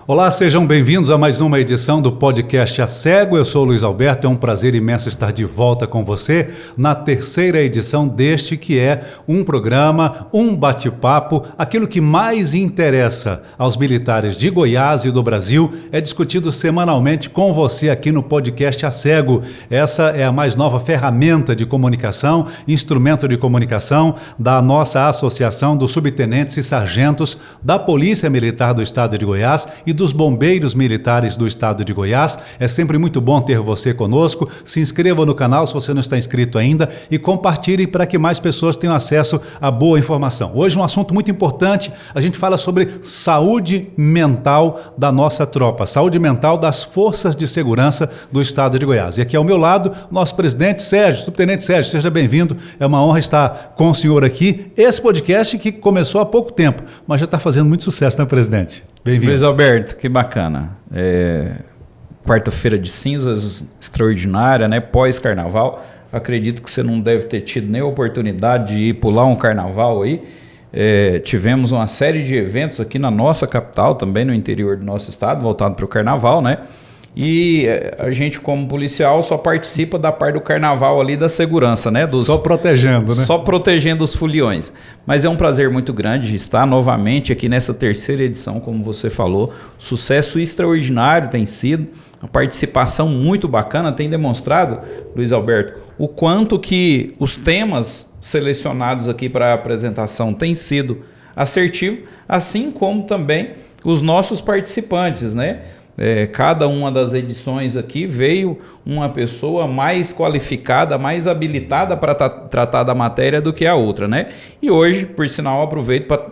Olá, sejam bem-vindos a mais uma edição do podcast A Cego. Eu sou o Luiz Alberto, é um prazer imenso estar de volta com você na terceira edição deste que é um programa, um bate-papo. Aquilo que mais interessa aos militares de Goiás e do Brasil é discutido semanalmente com você aqui no podcast A Cego. Essa é a mais nova ferramenta de comunicação, instrumento de comunicação da nossa Associação dos Subtenentes e Sargentos da Polícia Militar do Estado de Goiás e dos bombeiros militares do estado de Goiás. É sempre muito bom ter você conosco. Se inscreva no canal se você não está inscrito ainda e compartilhe para que mais pessoas tenham acesso a boa informação. Hoje um assunto muito importante, a gente fala sobre saúde mental da nossa tropa, saúde mental das forças de segurança do estado de Goiás. E aqui ao meu lado, nosso presidente Sérgio, subtenente Sérgio, seja bem-vindo. É uma honra estar com o senhor aqui. Esse podcast que começou há pouco tempo, mas já está fazendo muito sucesso, né, presidente? Bem-vindo. Luiz Alberto, que bacana. Quarta-feira de cinzas, extraordinária, né? Pós-carnaval. Acredito que você não deve ter tido nem a oportunidade de ir pular um carnaval aí. Tivemos uma série de eventos aqui na nossa capital, também no interior do nosso estado, voltado para o carnaval, né? E a gente, como policial, só participa da parte do carnaval ali da segurança, né? Só protegendo, né? Só protegendo os foliões. Mas é um prazer muito grande estar novamente aqui nessa terceira edição, como você falou. Sucesso extraordinário tem sido, a participação muito bacana tem demonstrado, Luiz Alberto, o quanto que os temas selecionados aqui para a apresentação têm sido assertivos, assim como também os nossos participantes, né? Cada uma das edições aqui veio uma pessoa mais qualificada, mais habilitada para tratar da matéria do que a outra, né? E hoje, por sinal, aproveito para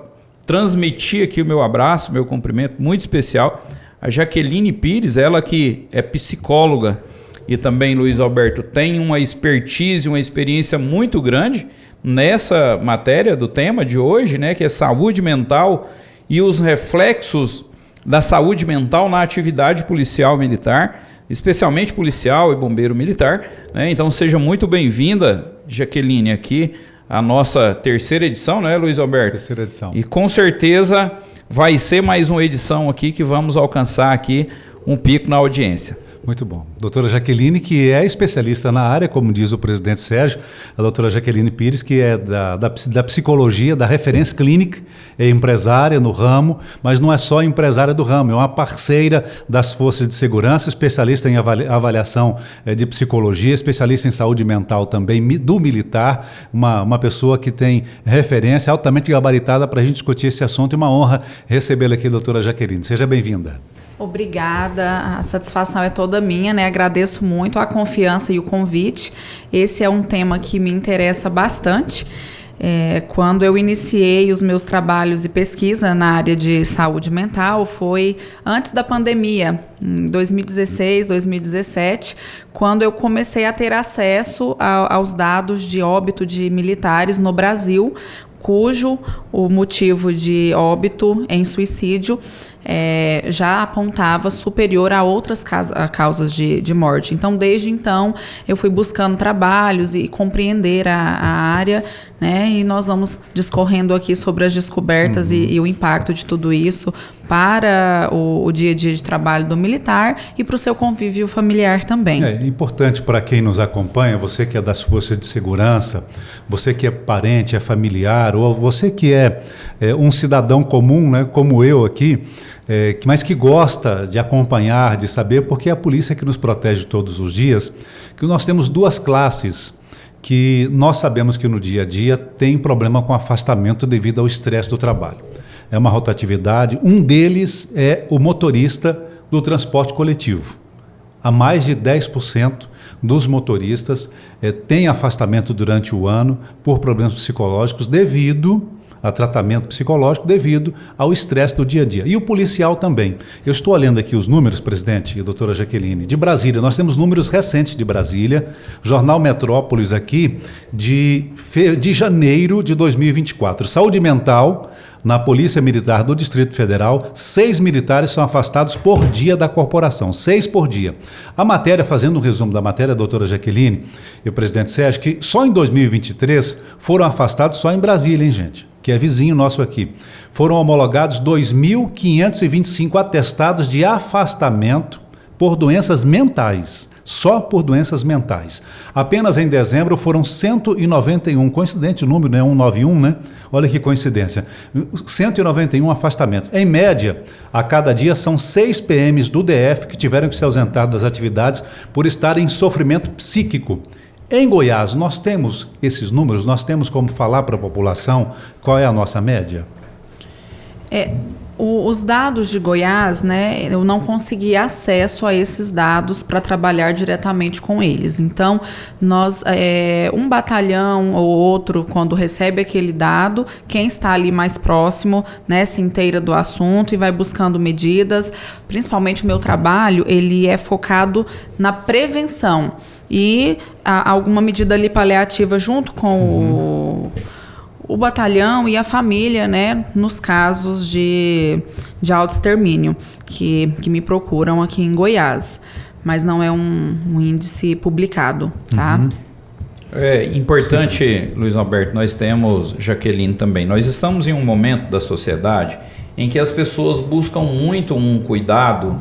transmitir aqui o meu abraço, meu cumprimento muito especial a Jaqueline Pires, ela que é psicóloga e também, Luiz Alberto, tem uma expertise, uma experiência muito grande nessa matéria do tema de hoje, né? Que é saúde mental e os reflexos da saúde mental na atividade policial militar, especialmente policial e bombeiro militar, né? Então seja muito bem-vinda, Jaqueline, aqui à nossa terceira edição, né, Luiz Alberto? Terceira edição. E com certeza vai ser mais uma edição aqui que vamos alcançar aqui um pico na audiência. Muito bom. Doutora Jaqueline, que é especialista na área, como diz o presidente Sérgio, a doutora Jaqueline Pires, que é da psicologia, da referência clínica, é empresária no ramo, mas não é só empresária do ramo, é uma parceira das forças de segurança, especialista em avaliação de psicologia, especialista em saúde mental também do militar, uma pessoa que tem referência altamente gabaritada para a gente discutir esse assunto, e uma honra recebê-la aqui, doutora Jaqueline. Seja bem-vinda. Obrigada, a satisfação é toda minha, né? Agradeço muito a confiança e o convite. Esse é um tema que me interessa bastante. Quando eu iniciei os meus trabalhos e pesquisa na área de saúde mental, foi antes da pandemia, em 2016, 2017, quando eu comecei a ter acesso aos dados de óbito de militares no Brasil, cujo o motivo de óbito em suicídio já apontava superior a outras causas de morte. Então, desde então, eu fui buscando trabalhos e compreender a área, né? E nós vamos discorrendo aqui sobre as descobertas e o impacto de tudo isso para o dia a dia de trabalho do militar e para o seu convívio familiar também. É importante para quem nos acompanha, você que é das forças de segurança, você que é parente, é familiar, ou você que é um cidadão comum, né, como eu aqui, mas que gosta de acompanhar, de saber, porque é a polícia que nos protege todos os dias, que nós temos duas classes que nós sabemos que no dia a dia tem problema com afastamento devido ao estresse do trabalho. É uma rotatividade. Um deles é o motorista do transporte coletivo. Há mais de 10% dos motoristas têm afastamento durante o ano por problemas psicológicos devido a tratamento psicológico devido ao estresse do dia a dia. E o policial também. Eu estou olhando aqui os números, presidente e doutora Jaqueline, de Brasília. Nós temos números recentes de Brasília, Jornal Metrópolis aqui, de janeiro de 2024. Saúde mental, na Polícia Militar do Distrito Federal, 6 militares são afastados por dia da corporação, 6 por dia. A matéria, fazendo um resumo da matéria, doutora Jaqueline e o presidente Sérgio, que só em 2023 foram afastados só em Brasília, hein, gente? que é vizinho nosso aqui, foram homologados 2.525 atestados de afastamento por doenças mentais, só por doenças mentais. Apenas em dezembro foram 191, coincidente o número, né? 191, né? Olha que coincidência. 191 afastamentos. Em média, a cada dia são 6 PMs do DF que tiveram que se ausentar das atividades por estarem em sofrimento psíquico. Em Goiás, nós temos esses números, nós temos como falar para a população qual é a nossa média? Os dados de Goiás, né, eu não consegui acesso a esses dados para trabalhar diretamente com eles. Então, nós, um batalhão ou outro, quando recebe aquele dado, quem está ali mais próximo, né, se inteira do assunto e vai buscando medidas. Principalmente o meu trabalho, ele é focado na prevenção e alguma medida ali paliativa junto com o batalhão e a família, né, nos casos de autoextermínio, que me procuram aqui em Goiás. Mas não é um índice publicado, tá? É importante, Luiz Alberto, nós temos, Jaqueline também, nós estamos em um momento da sociedade em que as pessoas buscam muito um cuidado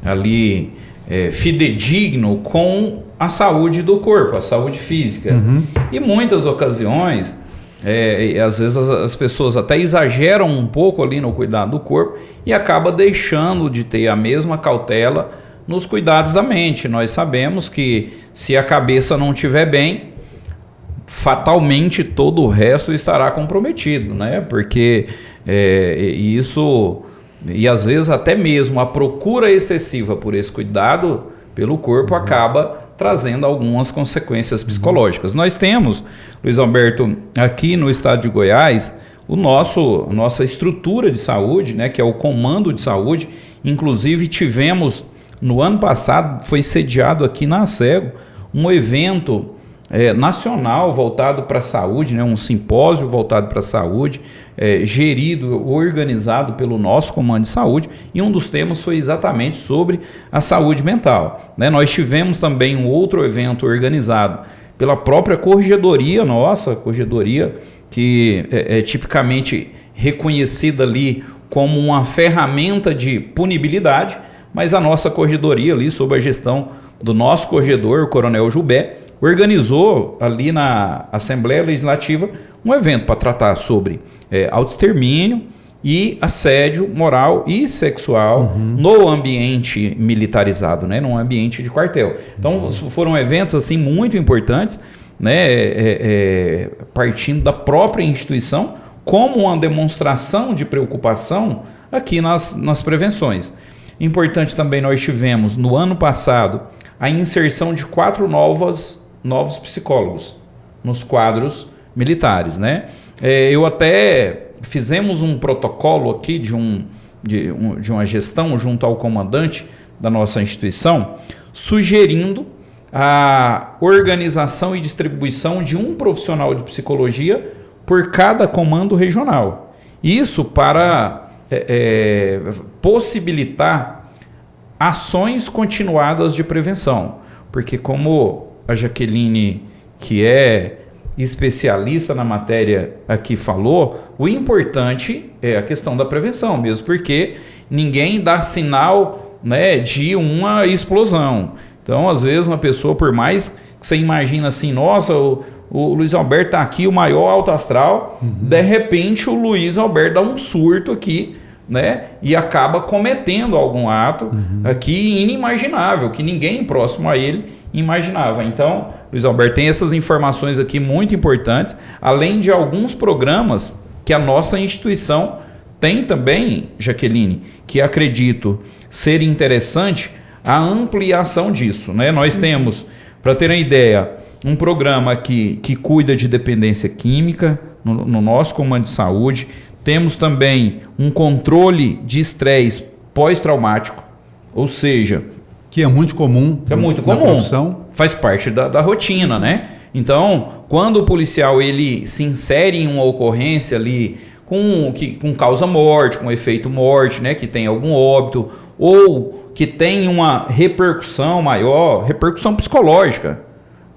ali fidedigno com a saúde do corpo, a saúde física. E muitas ocasiões... às vezes as pessoas até exageram um pouco ali no cuidado do corpo e acaba deixando de ter a mesma cautela nos cuidados da mente. Nós sabemos que se a cabeça não estiver bem, fatalmente todo o resto estará comprometido, né? Porque isso, e às vezes até mesmo a procura excessiva por esse cuidado pelo corpo acaba trazendo algumas consequências psicológicas. Nós temos, Luiz Alberto, aqui no estado de Goiás, nossa estrutura de saúde, né, que é o Comando de Saúde. Inclusive tivemos, no ano passado, foi sediado aqui na ACEGO, um evento nacional voltado para a saúde, né, um simpósio voltado para a saúde, gerido, organizado pelo nosso Comando de Saúde, e um dos temas foi exatamente sobre a saúde mental, né? Nós tivemos também um outro evento organizado pela própria corregedoria nossa, corregedoria que é tipicamente reconhecida ali como uma ferramenta de punibilidade, mas a nossa corregedoria ali, sob a gestão do nosso corregedor, o Coronel Jubé, organizou ali na Assembleia Legislativa um evento para tratar sobre autoextermínio e assédio moral e sexual no ambiente militarizado, né, num ambiente de quartel. Então foram eventos assim muito importantes, né, partindo da própria instituição como uma demonstração de preocupação aqui nas prevenções. Importante também, nós tivemos no ano passado a inserção de 4 novos psicólogos nos quadros militares, né? Eu até fizemos um protocolo aqui de uma gestão junto ao comandante da nossa instituição, sugerindo a organização e distribuição de um profissional de psicologia por cada comando regional. Isso para possibilitar ações continuadas de prevenção, porque como a Jaqueline, que é especialista na matéria aqui, falou, o importante é a questão da prevenção mesmo, porque ninguém dá sinal, né, de uma explosão. Então, às vezes, uma pessoa, por mais que você imagina assim, nossa, o Luiz Alberto está aqui, o maior alto astral, de repente o Luiz Alberto dá um surto aqui, né, e acaba cometendo algum ato aqui inimaginável, que ninguém próximo a ele imaginava. Então, Luiz Alberto, tem essas informações aqui muito importantes, além de alguns programas que a nossa instituição tem também, Jaqueline, que acredito ser interessante a ampliação disso, né? Nós temos, para ter uma ideia, um programa que cuida de dependência química no nosso Comando de Saúde. Temos também um controle de estresse pós-traumático, ou seja... Que é muito comum. É muito comum. Profissão. Faz parte da rotina, né? Então, quando o policial ele se insere em uma ocorrência ali com causa morte, com efeito morte, né? Que tem algum óbito, ou que tem uma repercussão maior, repercussão psicológica.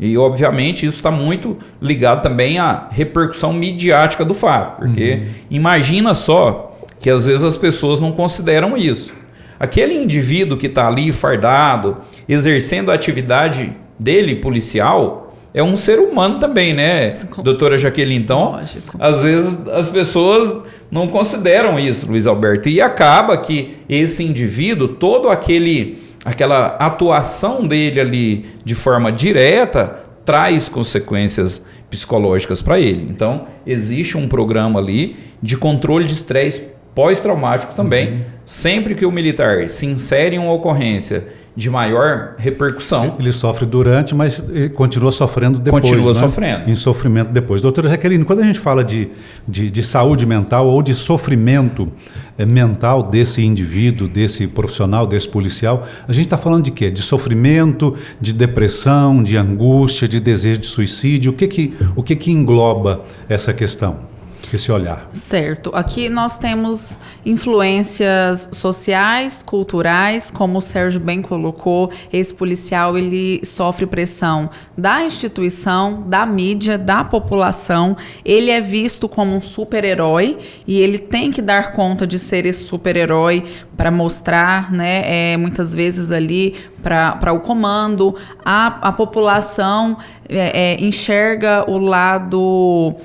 E, obviamente, isso está muito ligado também à repercussão midiática do fato. Porque imagina só que, às vezes, as pessoas não consideram isso. Aquele indivíduo que está ali fardado, exercendo a atividade dele, policial, é um ser humano também, né, doutora Jaqueline? Então, lógico, às vezes, as pessoas não consideram isso, Luiz Alberto. E acaba que esse indivíduo, aquela atuação dele ali de forma direta traz consequências psicológicas para ele. Então, existe um programa ali de controle de estresse pós-traumático também. Sempre que o militar se insere em uma ocorrência de maior repercussão, ele sofre durante, mas ele continua sofrendo depois. Continua sofrendo. Em sofrimento depois. Doutora Jaqueline, quando a gente fala de saúde mental ou de sofrimento mental desse indivíduo, desse profissional, desse policial, a gente está falando de quê? De sofrimento, de depressão, de angústia, de desejo de suicídio? O que engloba essa questão? Esse olhar. Certo. Aqui nós temos influências sociais, culturais, como o Sérgio bem colocou, esse policial ele sofre pressão da instituição, da mídia, da população. Ele é visto como um super-herói e ele tem que dar conta de ser esse super-herói para mostrar, né, muitas vezes ali para o comando. A população enxerga o lado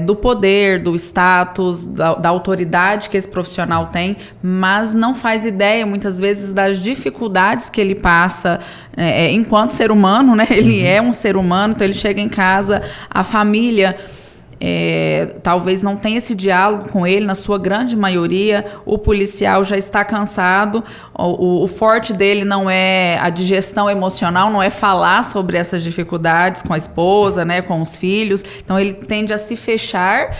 do poder, do status, da autoridade que esse profissional tem, mas não faz ideia, muitas vezes, das dificuldades que ele passa enquanto ser humano, né? Ele é um ser humano, então ele chega em casa, a família talvez não tenha esse diálogo com ele, na sua grande maioria. O policial já está cansado, o forte dele não é a digestão emocional, não é falar sobre essas dificuldades com a esposa, né, com os filhos. Então ele tende a se fechar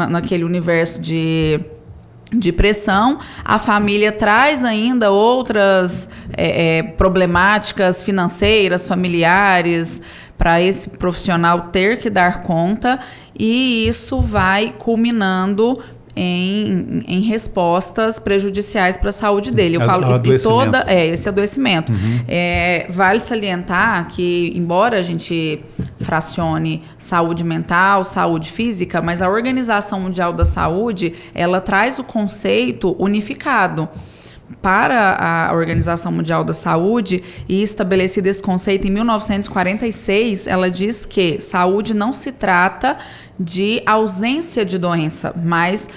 naquele universo de pressão. A família traz ainda outras problemáticas financeiras, familiares, para esse profissional ter que dar conta, e isso vai culminando em respostas prejudiciais para a saúde dele. Eu falo esse adoecimento. Vale salientar que, embora a gente fracione saúde mental, saúde física, mas a Organização Mundial da Saúde, ela traz o conceito unificado. Para a Organização Mundial da Saúde, e estabelecido esse conceito em 1946, ela diz que saúde não se trata de ausência de doença, mas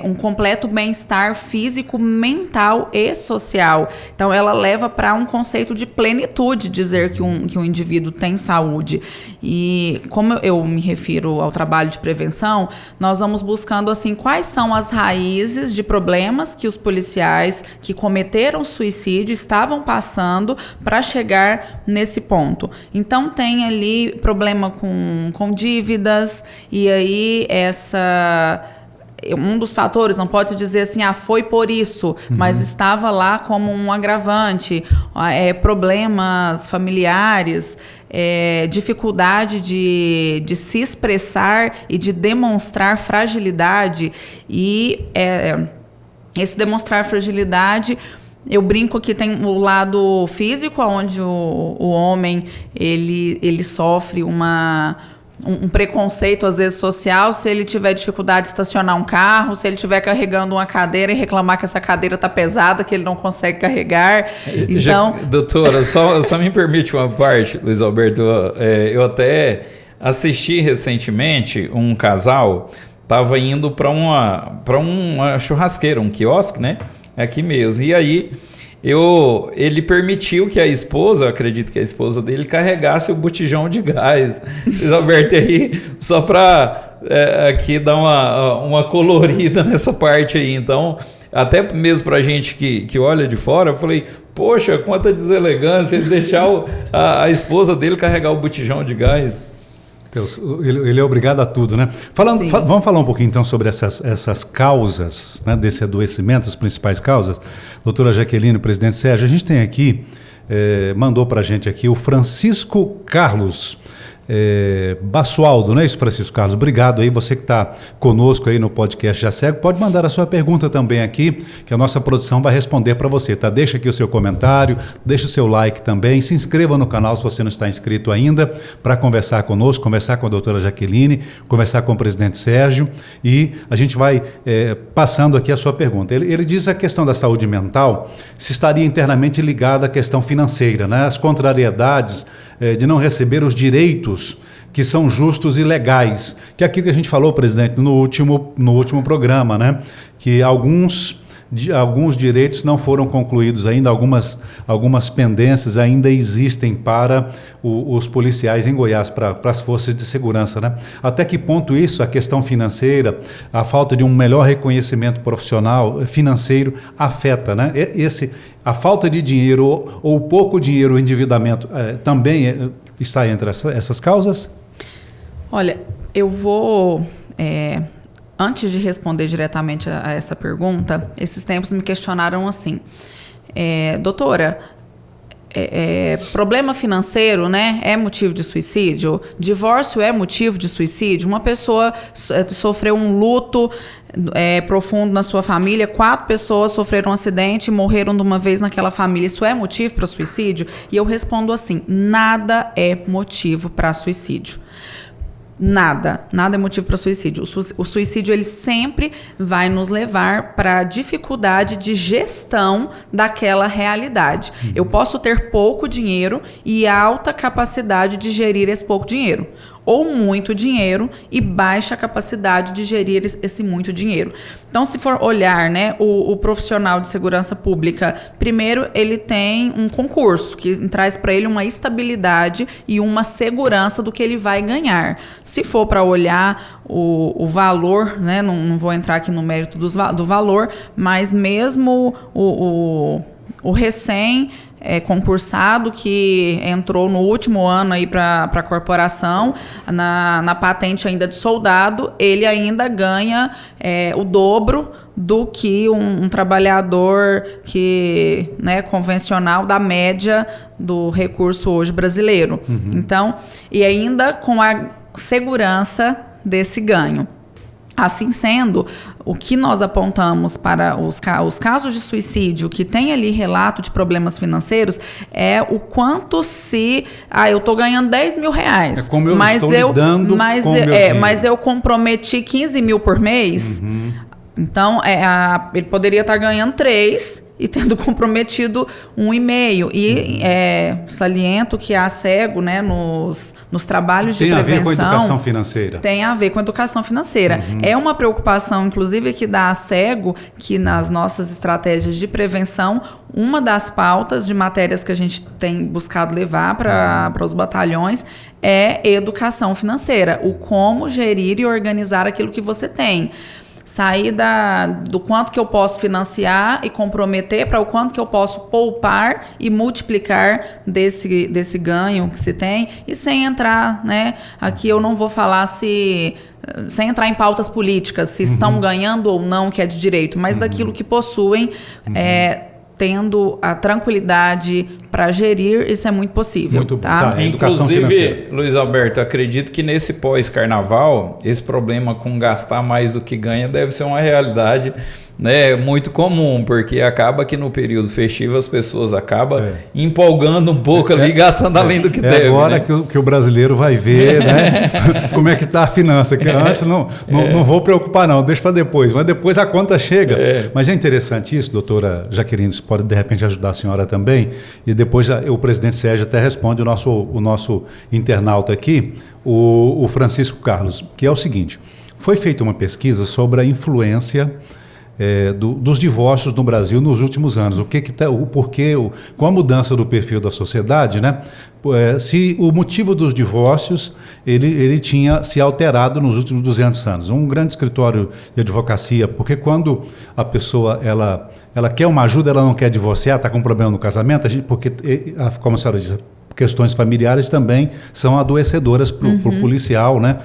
um completo bem-estar físico, mental e social. Então, ela leva para um conceito de plenitude, dizer que um indivíduo tem saúde. E como eu me refiro ao trabalho de prevenção, nós vamos buscando assim quais são as raízes de problemas que os policiais que cometeram suicídio estavam passando para chegar nesse ponto. Então, tem ali problema com dívidas. E aí, um dos fatores, não pode se dizer assim, foi por isso, mas estava lá como um agravante, problemas familiares, dificuldade de se expressar e de demonstrar fragilidade. E esse demonstrar fragilidade, eu brinco que tem o lado físico, onde o homem ele sofre um preconceito, às vezes, social, se ele tiver dificuldade de estacionar um carro, se ele estiver carregando uma cadeira e reclamar que essa cadeira está pesada, que ele não consegue carregar. Então... Doutora, só me permite uma parte, Luiz Alberto. Eu até assisti recentemente um casal, estava indo para uma churrasqueira, um quiosque, né? Aqui mesmo. E aí... ele permitiu que a esposa, eu acredito que a esposa dele, carregasse o botijão de gás. Alberto, aí, só para aqui dar uma colorida nessa parte aí. Então, até mesmo para a gente que olha de fora, eu falei, poxa, quanta deselegância ele deixar a esposa dele carregar o botijão de gás. Ele é obrigado a tudo, né? Vamos falar um pouquinho, então, sobre essas causas, né, desse adoecimento, as principais causas. Doutora Jaqueline, presidente Sérgio, a gente tem aqui, mandou para a gente aqui o Francisco Carlos. Basualdo, não é isso, Francisco Carlos? Obrigado aí, você que está conosco aí no podcast Já Cego, pode mandar a sua pergunta também aqui, que a nossa produção vai responder para você, tá? Deixa aqui o seu comentário, deixa o seu like também, se inscreva no canal se você não está inscrito ainda, para conversar conosco, conversar com a doutora Jaqueline, conversar com o presidente Sérgio, e a gente vai passando aqui a sua pergunta. Ele diz a questão da saúde mental se estaria internamente ligada à questão financeira, né? As contrariedades de não receber os direitos que são justos e legais, que é aquilo que a gente falou, presidente, no último programa, né? Que alguns direitos não foram concluídos ainda, algumas pendências ainda existem para os policiais em Goiás, para as forças de segurança, né? Até que ponto isso, a questão financeira, a falta de um melhor reconhecimento profissional, financeiro, afeta, né? A falta de dinheiro ou pouco dinheiro, o endividamento, também está entre essas causas? Olha, eu vou... Antes de responder diretamente a essa pergunta, esses tempos me questionaram assim, doutora, problema financeiro, né, é motivo de suicídio? Divórcio é motivo de suicídio? Uma pessoa sofreu um luto profundo na sua família, 4 pessoas sofreram um acidente e morreram de uma vez naquela família, isso é motivo para suicídio? E eu respondo assim, nada é motivo para suicídio. Nada é motivo para suicídio. O suicídio, ele sempre vai nos levar para a dificuldade de gestão daquela realidade. Eu posso ter pouco dinheiro e alta capacidade de gerir esse pouco dinheiro. Ou muito dinheiro e baixa capacidade de gerir esse muito dinheiro. Então, se for olhar, né, o profissional de segurança pública, primeiro ele tem um concurso que traz para ele uma estabilidade e uma segurança do que ele vai ganhar. Se for para olhar o valor, né, não vou entrar aqui no mérito do valor, mas mesmo o recém concursado que entrou no último ano aí para a corporação, na patente ainda de soldado, ele ainda ganha o dobro do que um trabalhador que, né, convencional da média do recurso hoje brasileiro. Então, e ainda com a segurança desse ganho. Assim sendo, o que nós apontamos para os casos de suicídio que tem ali relato de problemas financeiros é o quanto eu estou ganhando 10 mil reais, como eu estou lidando com o meu dinheiro. Mas eu comprometi 15 mil por mês, então ele poderia estar ganhando 3 e tendo comprometido 1,5. E saliento que a cego, né, nos trabalhos de prevenção... Tem a ver com a educação financeira. Tem a ver com a educação financeira. É uma preocupação, inclusive, que dá a cego, que nas nossas estratégias de prevenção, uma das pautas de matérias que a gente tem buscado levar para os batalhões é educação financeira. O como gerir e organizar aquilo que você tem. Sair do quanto que eu posso financiar e comprometer para o quanto que eu posso poupar e multiplicar desse ganho que se tem, e sem entrar, né? Aqui eu não vou falar sem entrar em pautas políticas, se estão ganhando ou não, que é de direito, mas daquilo que possuem, tendo a tranquilidade para gerir, isso é muito possível. Muito tá? Inclusive, Luiz Alberto, acredito que nesse pós-carnaval, esse problema com gastar mais do que ganha deve ser uma realidade, né, muito comum, porque acaba que no período festivo as pessoas acabam empolgando um pouco ali, gastando além do que deve. Agora, né? que o brasileiro vai ver, né, como é que está a finança, que antes não vou preocupar não, deixa para depois, mas depois a conta chega. Mas é interessante isso, doutora Jaqueline, isso pode de repente ajudar a senhora também, e depois o presidente Sérgio até responde o nosso internauta aqui, o Francisco Carlos, que é o seguinte: foi feita uma pesquisa sobre a influência dos divórcios no Brasil nos últimos anos, o porquê, com a mudança do perfil da sociedade, né? Se o motivo dos divórcios ele tinha se alterado nos últimos 200 anos. Um grande escritório de advocacia, porque quando a pessoa ela quer uma ajuda, ela não quer divorciar, está com um problema no casamento, porque, como a senhora disse, questões familiares também são adoecedoras para o policial, né?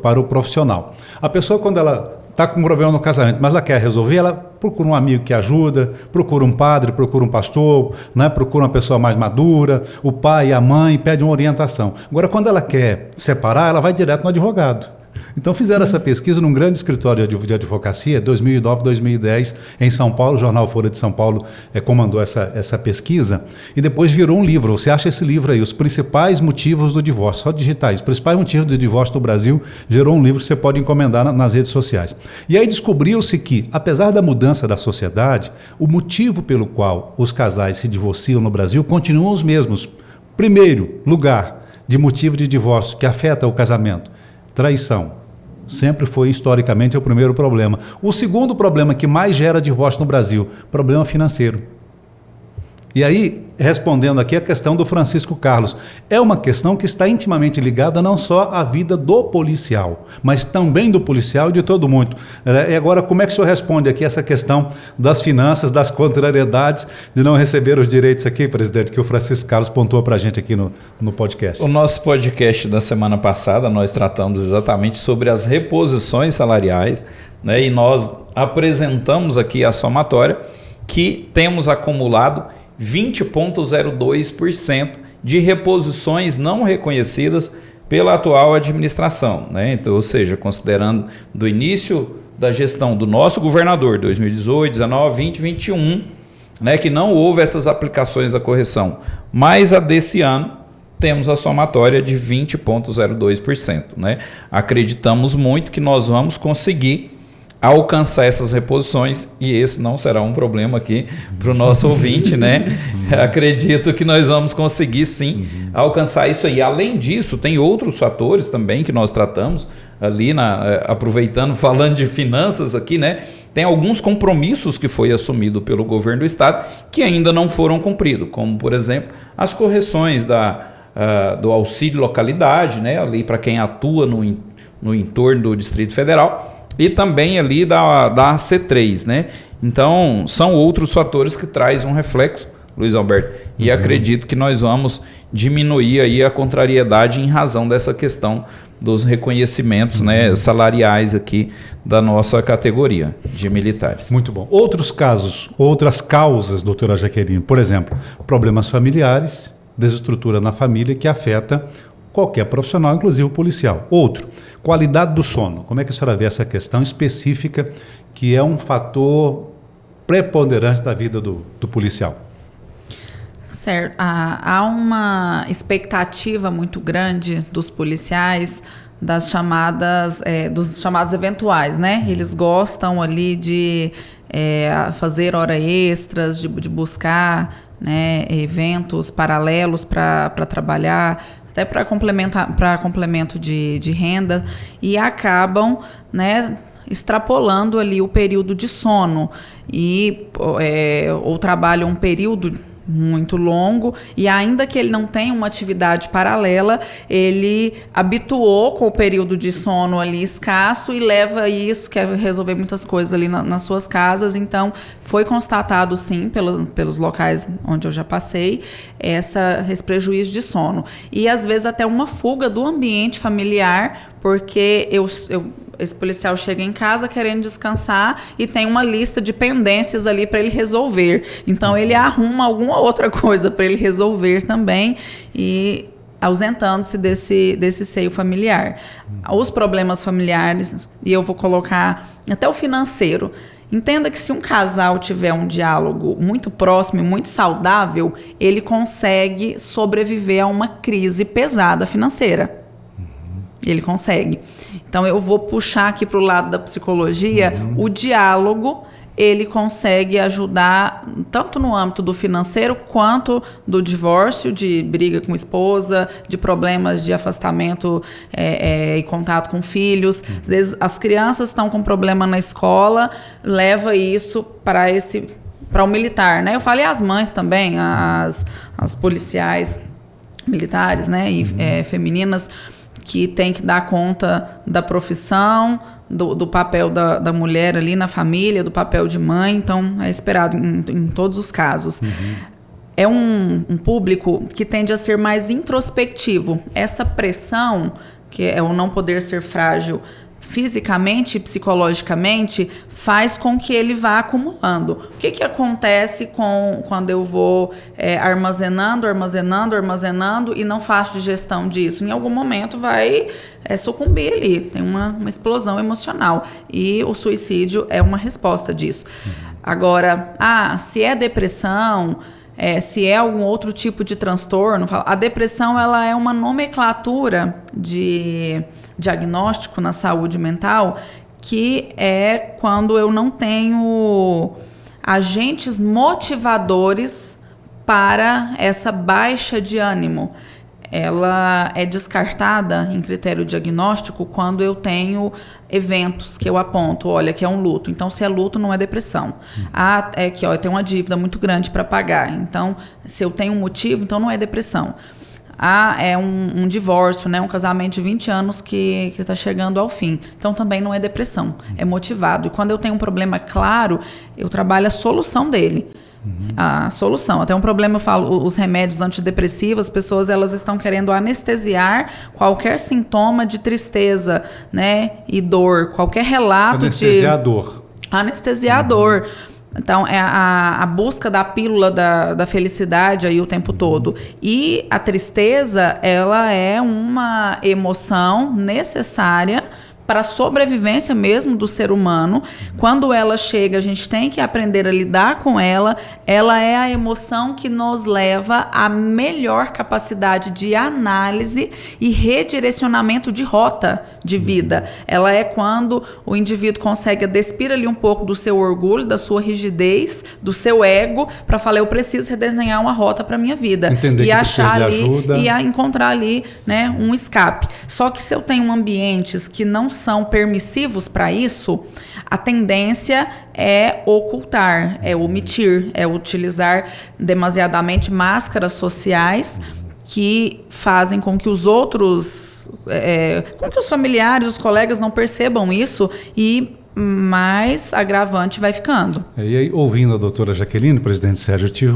Para o profissional. A pessoa, quando ela está com um problema no casamento, mas ela quer resolver, ela procura um amigo que ajuda, procura um padre, procura um pastor, né? Procura uma pessoa mais madura, o pai, a mãe, pede uma orientação. Agora, quando ela quer separar, ela vai direto no advogado. Então fizeram essa pesquisa num grande escritório de advocacia, 2009, 2010, em São Paulo, o jornal Folha de São Paulo comandou essa pesquisa, e depois virou um livro. Você acha esse livro aí, Os Principais Motivos do Divórcio, só digitar isso, Os Principais Motivos do Divórcio do Brasil, gerou um livro que você pode encomendar nas redes sociais. E aí descobriu-se que, apesar da mudança da sociedade, o motivo pelo qual os casais se divorciam no Brasil continuam os mesmos. Primeiro lugar de motivo de divórcio que afeta o casamento, traição. Sempre foi, historicamente, o primeiro problema. O segundo problema que mais gera divórcio no Brasil, problema financeiro. E aí, respondendo aqui a questão do Francisco Carlos, é uma questão que está intimamente ligada não só à vida do policial, mas também do policial e de todo mundo. E agora, como é que o senhor responde aqui essa questão das finanças, das contrariedades, de não receber os direitos aqui, presidente, que o Francisco Carlos pontuou para a gente aqui no podcast? O nosso podcast da semana passada, nós tratamos exatamente sobre as reposições salariais, né, e nós apresentamos aqui a somatória que temos acumulado 20,02% de reposições não reconhecidas pela atual administração, né? Então, ou seja, considerando do início da gestão do nosso governador, 2018, 19, 20, 21, né, que não houve essas aplicações da correção, mas a desse ano temos a somatória de 20,02%, né? Acreditamos muito que nós vamos conseguir alcançar essas reposições, e esse não será um problema aqui para o nosso ouvinte, né? Acredito que nós vamos conseguir sim alcançar isso aí. Além disso, tem outros fatores também que nós tratamos ali, aproveitando, falando de finanças aqui, né? Tem alguns compromissos que foi assumido pelo governo do estado que ainda não foram cumpridos, como, por exemplo, as correções do auxílio localidade, né? Ali para quem atua no entorno do Distrito Federal, e também ali da C3, né? Então, são outros fatores que trazem um reflexo, Luiz Alberto, e acredito que nós vamos diminuir aí a contrariedade em razão dessa questão dos reconhecimentos, né, salariais aqui da nossa categoria de militares. Muito bom. Outros casos, outras causas, doutora Jaqueline, por exemplo, problemas familiares, desestrutura na família que afeta qualquer profissional, inclusive o policial. Outro, qualidade do sono. Como é que a senhora vê essa questão específica que é um fator preponderante da vida do policial? Certo. Há uma expectativa muito grande dos policiais dos chamados eventuais, né? Eles gostam ali de fazer horas extras, de buscar, né, eventos paralelos para trabalhar, até para complemento de renda, e acabam, né, extrapolando ali o período de sono ou trabalham um período muito longo, e ainda que ele não tenha uma atividade paralela, ele habituou com o período de sono ali escasso e leva isso, quer resolver muitas coisas ali nas suas casas. Então, foi constatado sim, pelos locais onde eu já passei, esse prejuízo de sono. E às vezes até uma fuga do ambiente familiar, porque esse policial chega em casa querendo descansar e tem uma lista de pendências ali para ele resolver. Então, ele arruma alguma outra coisa para ele resolver também, e ausentando-se desse seio familiar. Os problemas familiares, e eu vou colocar até o financeiro. Entenda que se um casal tiver um diálogo muito próximo e muito saudável, ele consegue sobreviver a uma crise pesada financeira. Ele consegue. Então, eu vou puxar aqui para o lado da psicologia. O diálogo, ele consegue ajudar tanto no âmbito do financeiro quanto do divórcio, de briga com esposa, de problemas de afastamento e contato com filhos. Às vezes as crianças estão com problema na escola, leva isso para o militar, né? Eu falei as mães também, as policiais militares, né, e femininas, que tem que dar conta da profissão, do papel da mulher ali na família, do papel de mãe. Então, é esperado em todos os casos. É um público que tende a ser mais introspectivo. Essa pressão, que é o não poder ser frágil fisicamente e psicologicamente, faz com que ele vá acumulando. O que acontece quando eu vou armazenando e não faço digestão disso? Em algum momento vai sucumbir ali, tem uma explosão emocional. E o suicídio é uma resposta disso. Agora, se é depressão, se é algum outro tipo de transtorno, a depressão ela é uma nomenclatura de diagnóstico na saúde mental, que é quando eu não tenho agentes motivadores para essa baixa de ânimo. Ela é descartada em critério diagnóstico quando eu tenho eventos que eu aponto, olha, que é um luto. Então, se é luto, não é depressão. É que eu tenho uma dívida muito grande para pagar. Então, se eu tenho um motivo, então não é depressão. É um divórcio, né? Um casamento de 20 anos que está chegando ao fim. Então, também não é depressão, é motivado. E quando eu tenho um problema claro, eu trabalho a solução dele. A solução. Até um problema, eu falo, os remédios antidepressivos, as pessoas elas estão querendo anestesiar qualquer sintoma de tristeza, né? E dor, qualquer relato anestesiar a dor. Anestesiar a dor. Então, é a busca da pílula da felicidade aí o tempo todo. E a tristeza, ela é uma emoção necessária para a sobrevivência mesmo do ser humano. Quando ela chega, a gente tem que aprender a lidar com ela. Ela é a emoção que nos leva à melhor capacidade de análise e redirecionamento de rota de vida. Ela é quando o indivíduo consegue despir ali um pouco do seu orgulho, da sua rigidez, do seu ego, para falar, eu preciso redesenhar uma rota para minha vida. Entender e achar ali ajuda. E encontrar ali, né, um escape. Só que se eu tenho ambientes que não são permissivos para isso, a tendência é ocultar, é omitir, é utilizar demasiadamente máscaras sociais que fazem com que os outros, com que os familiares, os colegas não percebam isso e mais agravante vai ficando. E aí, ouvindo a doutora Jaqueline, presidente Sérgio, eu tive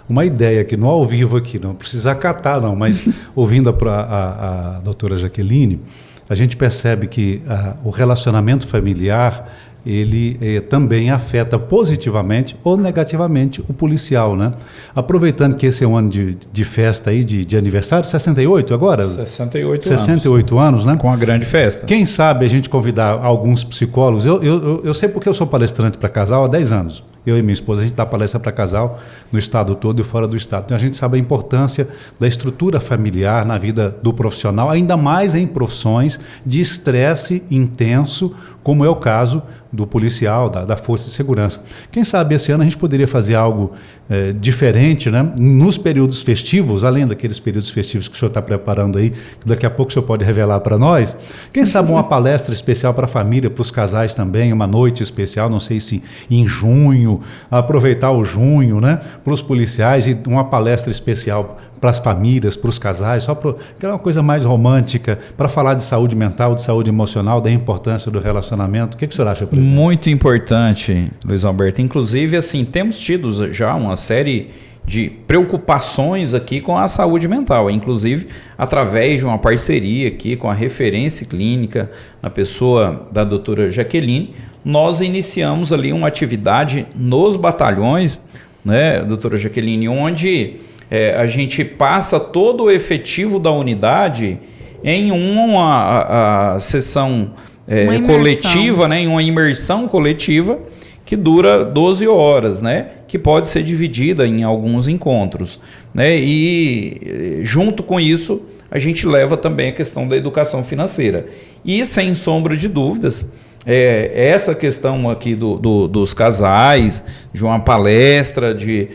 uma ideia aqui, no ao vivo aqui, não precisa acatar não, mas ouvindo a doutora Jaqueline, a gente percebe que o relacionamento familiar, ele também afeta positivamente ou negativamente o policial, né? Aproveitando que esse é um ano de festa aí, de aniversário, 68 agora? 68 anos, né? Com a grande festa. Quem sabe a gente convidar alguns psicólogos, eu sei porque eu sou palestrante para casal há 10 anos. Eu e minha esposa, a gente dá palestra para casal no estado todo e fora do estado. Então a gente sabe a importância da estrutura familiar na vida do profissional, ainda mais em profissões de estresse intenso, como é o caso do policial, da Força de Segurança. Quem sabe esse ano a gente poderia fazer algo diferente, né? Nos períodos festivos, além daqueles períodos festivos que o senhor está preparando aí, que daqui a pouco o senhor pode revelar para nós. Quem sabe uma palestra especial para a família, para os casais também, uma noite especial, não sei se em junho, aproveitar o junho, né? Para os policiais e uma palestra especial para as famílias, para os casais, só para aquela uma coisa mais romântica, para falar de saúde mental, de saúde emocional, da importância do relacionamento. O que o senhor acha, presidente? Muito importante, Luiz Alberto. Inclusive, assim, temos tido já uma série de preocupações aqui com a saúde mental, inclusive através de uma parceria aqui com a Referência Clínica, na pessoa da doutora Jaqueline, nós iniciamos ali uma atividade nos batalhões, né, doutora Jaqueline, onde a gente passa todo o efetivo da unidade em uma sessão coletiva, né, em uma imersão coletiva que dura 12 horas, né, que pode ser dividida em alguns encontros, né, e junto com isso a gente leva também a questão da educação financeira. E sem sombra de dúvidas, essa questão aqui dos casais, de uma palestra, de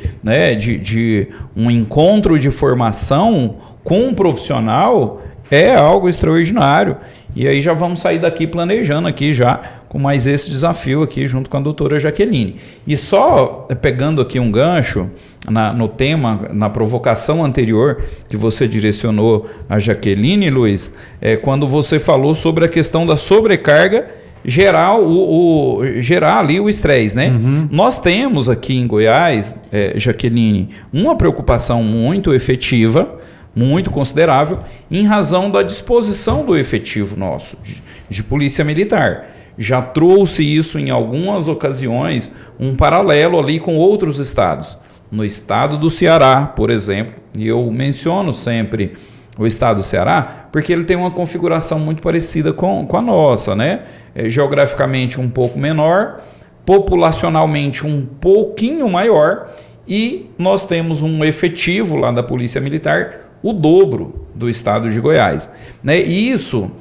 um encontro de formação com um profissional é algo extraordinário. E aí já vamos sair daqui planejando aqui já com mais esse desafio aqui junto com a doutora Jaqueline. E só pegando aqui um gancho no tema, na provocação anterior que você direcionou a Jaqueline, Luiz, quando você falou sobre a questão da sobrecarga gerar ali o estresse, né? Uhum. Nós temos aqui em Goiás, Jaqueline, uma preocupação muito efetiva, muito considerável, em razão da disposição do efetivo nosso de polícia militar. Já trouxe isso em algumas ocasiões, um paralelo ali com outros estados. No estado do Ceará, por exemplo, e eu menciono sempre o estado do Ceará, porque ele tem uma configuração muito parecida com a nossa, né? Geograficamente um pouco menor, populacionalmente um pouquinho maior, e nós temos um efetivo lá da Polícia Militar, o dobro do estado de Goiás. Né? E isso,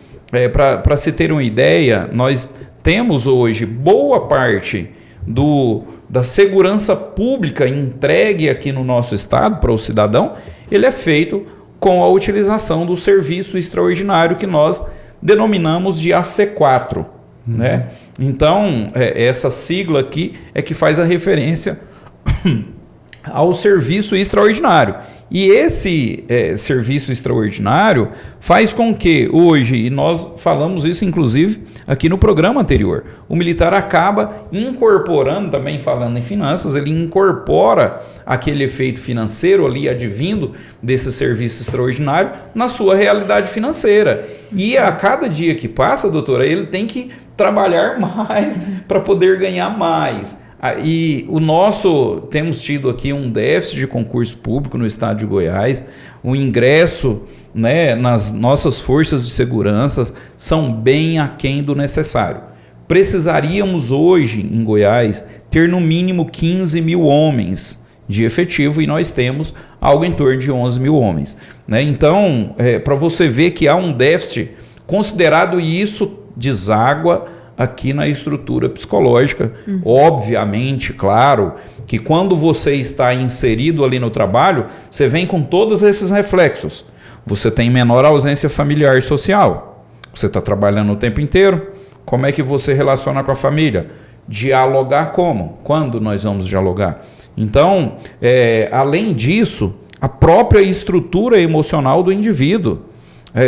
para se ter uma ideia, nós temos hoje boa parte da segurança pública entregue aqui no nosso estado para o cidadão, ele é feito com a utilização do serviço extraordinário que nós denominamos de AC4. Né? Então, essa sigla aqui é que faz a referência ao serviço extraordinário. E esse serviço extraordinário faz com que hoje, e nós falamos isso inclusive aqui no programa anterior, o militar acaba incorporando, também falando em finanças, ele incorpora aquele efeito financeiro ali advindo desse serviço extraordinário na sua realidade financeira. E a cada dia que passa, doutora, ele tem que trabalhar mais para poder ganhar mais. E temos tido aqui um déficit de concurso público no estado de Goiás, o ingresso, né, nas nossas forças de segurança são bem aquém do necessário. Precisaríamos hoje, em Goiás, ter no mínimo 15 mil homens de efetivo, e nós temos algo em torno de 11 mil homens. Né? Então, para você ver que há um déficit considerado, e isso deságua aqui na estrutura psicológica. Obviamente, claro, que quando você está inserido ali no trabalho, você vem com todos esses reflexos. Você tem menor ausência familiar e social. Você está trabalhando o tempo inteiro. Como é que você relaciona com a família? Dialogar como? Quando nós vamos dialogar? Então, além disso, a própria estrutura emocional do indivíduo.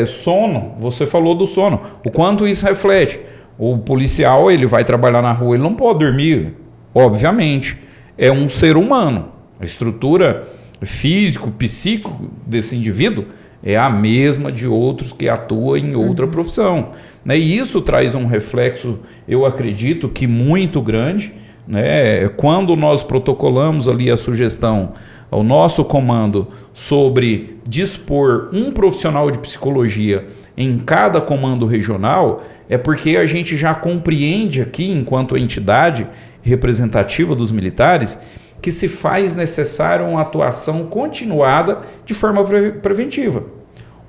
Sono, você falou do sono. O quanto isso reflete? O policial, ele vai trabalhar na rua, ele não pode dormir, obviamente. É um ser humano. A estrutura físico, psíquico desse indivíduo é a mesma de outros que atuam em outra profissão. Né? E isso traz um reflexo, eu acredito, que muito grande. Né? Quando nós protocolamos ali a sugestão ao nosso comando sobre dispor um profissional de psicologia em cada comando regional, é porque a gente já compreende aqui, enquanto entidade representativa dos militares, que se faz necessário uma atuação continuada de forma preventiva.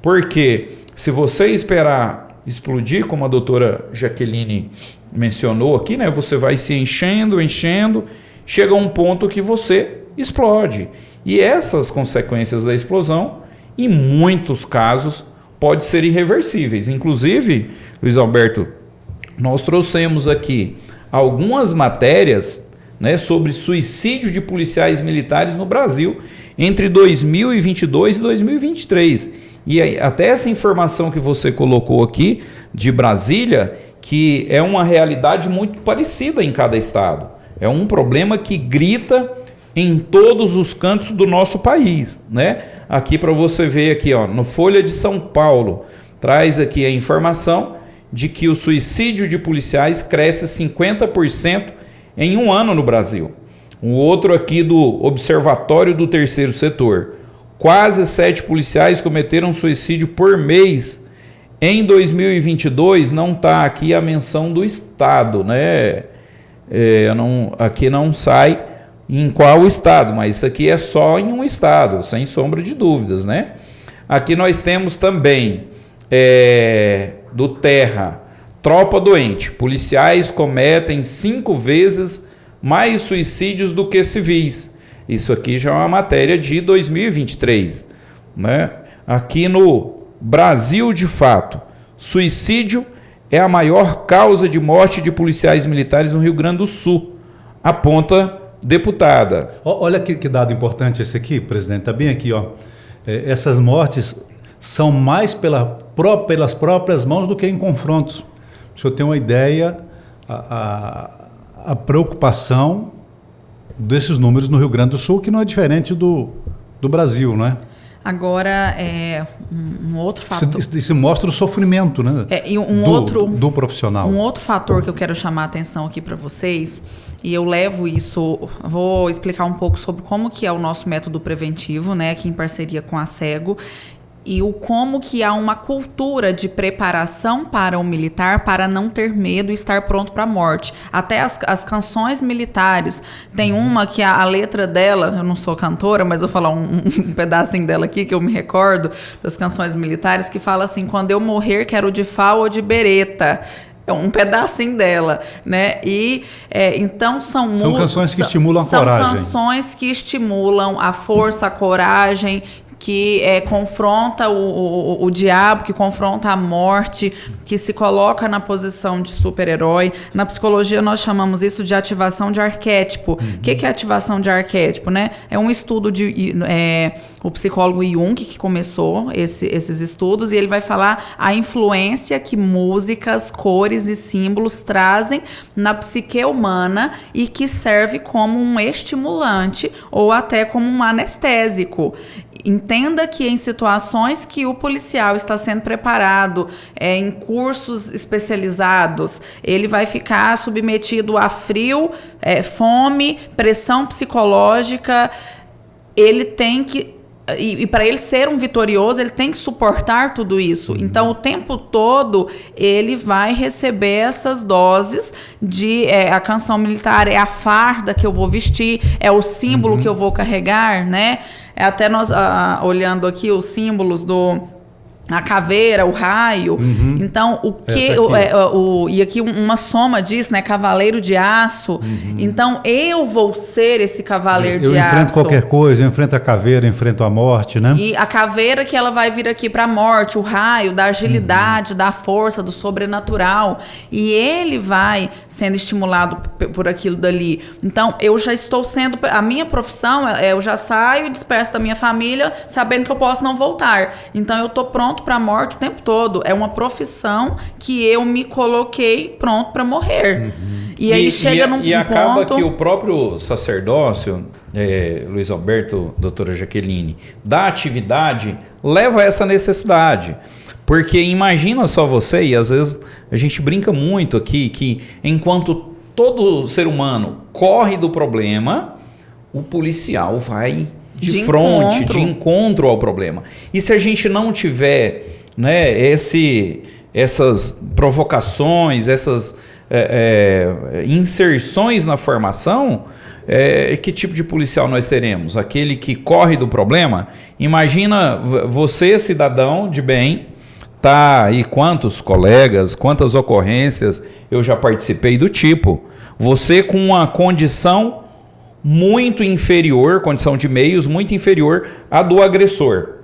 Porque se você esperar explodir, como a doutora Jaqueline mencionou aqui, né, você vai se enchendo, chega a um ponto que você explode. E essas consequências da explosão, em muitos casos, podem ser irreversíveis. Inclusive, Luiz Alberto, nós trouxemos aqui algumas matérias, né, sobre suicídio de policiais militares no Brasil entre 2022 e 2023. E até essa informação que você colocou aqui de Brasília, que é uma realidade muito parecida em cada estado. É um problema que grita em todos os cantos do nosso país, né? Aqui para você ver aqui, ó, no Folha de São Paulo, traz aqui a informação de que o suicídio de policiais cresce 50% em um ano no Brasil. Um outro aqui do Observatório do Terceiro Setor. Quase 7 policiais cometeram suicídio por mês. Em 2022, não está aqui a menção do estado, né? Aqui não sai em qual estado, mas isso aqui é só em um estado, sem sombra de dúvidas, né? Aqui nós temos também do Terra, tropa doente. Policiais cometem 5 vezes mais suicídios do que civis. Isso aqui já é uma matéria de 2023, né? Aqui no Brasil de Fato, suicídio é a maior causa de morte de policiais militares no Rio Grande do Sul, aponta deputada. Olha que dado importante esse aqui, presidente, está bem aqui, ó. Essas mortes são mais pelas próprias mãos do que em confrontos. Para o senhor ter uma ideia, a preocupação desses números no Rio Grande do Sul, que não é diferente do Brasil, não é? Agora, um outro fator... Isso mostra o sofrimento, né? E do profissional. Um outro fator que eu quero chamar a atenção aqui para vocês, e eu levo isso... Vou explicar um pouco sobre como que é o nosso método preventivo, né? Aqui em parceria com a Cego. E como que há uma cultura de preparação para o militar para não ter medo e estar pronto para a morte. Até as canções militares, tem uma que a letra dela, eu não sou cantora, mas eu vou falar um pedacinho dela aqui que eu me recordo, das canções militares, que fala assim, quando eu morrer quero de fal ou de bereta. É um pedacinho dela, né? E então são canções que estimulam a coragem. São canções que estimulam a força, a coragem, que confronta o diabo, que confronta a morte, que se coloca na posição de super-herói. Na psicologia nós chamamos isso de ativação de arquétipo. O que é ativação de arquétipo, né? É um estudo de o psicólogo Jung que começou esses estudos, e ele vai falar a influência que músicas, cores e símbolos trazem na psique humana e que serve como um estimulante ou até como um anestésico. Entenda que em situações que o policial está sendo preparado em cursos especializados, ele vai ficar submetido a frio, fome, pressão psicológica. Ele tem que... E para ele ser um vitorioso, ele tem que suportar tudo isso. Então, o tempo todo, ele vai receber essas doses de... a canção militar é a farda que eu vou vestir, é o símbolo que eu vou carregar, né? Até nós, olhando aqui os símbolos a caveira, o raio. Então, e aqui uma soma disso, né? Cavaleiro de aço. Então, eu vou ser esse cavaleiro de aço. Eu enfrento qualquer coisa, eu enfrento a caveira, eu enfrento a morte, né? E a caveira que ela vai vir aqui para a morte, o raio da agilidade, da força, do sobrenatural. E ele vai sendo estimulado por aquilo dali. Então, eu já estou sendo... A minha profissão, eu já saio e disperso da minha família sabendo que eu posso não voltar. Então, eu estou pronto para a morte o tempo todo. É uma profissão que eu me coloquei pronto para morrer. E aí chega num ponto... E acaba que o próprio sacerdócio, Luiz Alberto, doutora Jaqueline, da atividade, leva a essa necessidade. Porque imagina só você, e às vezes a gente brinca muito aqui, que enquanto todo ser humano corre do problema, o policial vai... de frente, de encontro ao problema. E se a gente não tiver, né, essas provocações, essas inserções na formação, que tipo de policial nós teremos? Aquele que corre do problema? Imagina você, cidadão de bem, tá aí quantos colegas, quantas ocorrências eu já participei do tipo. Você com uma condição muito inferior, condição de meios muito inferior à do agressor.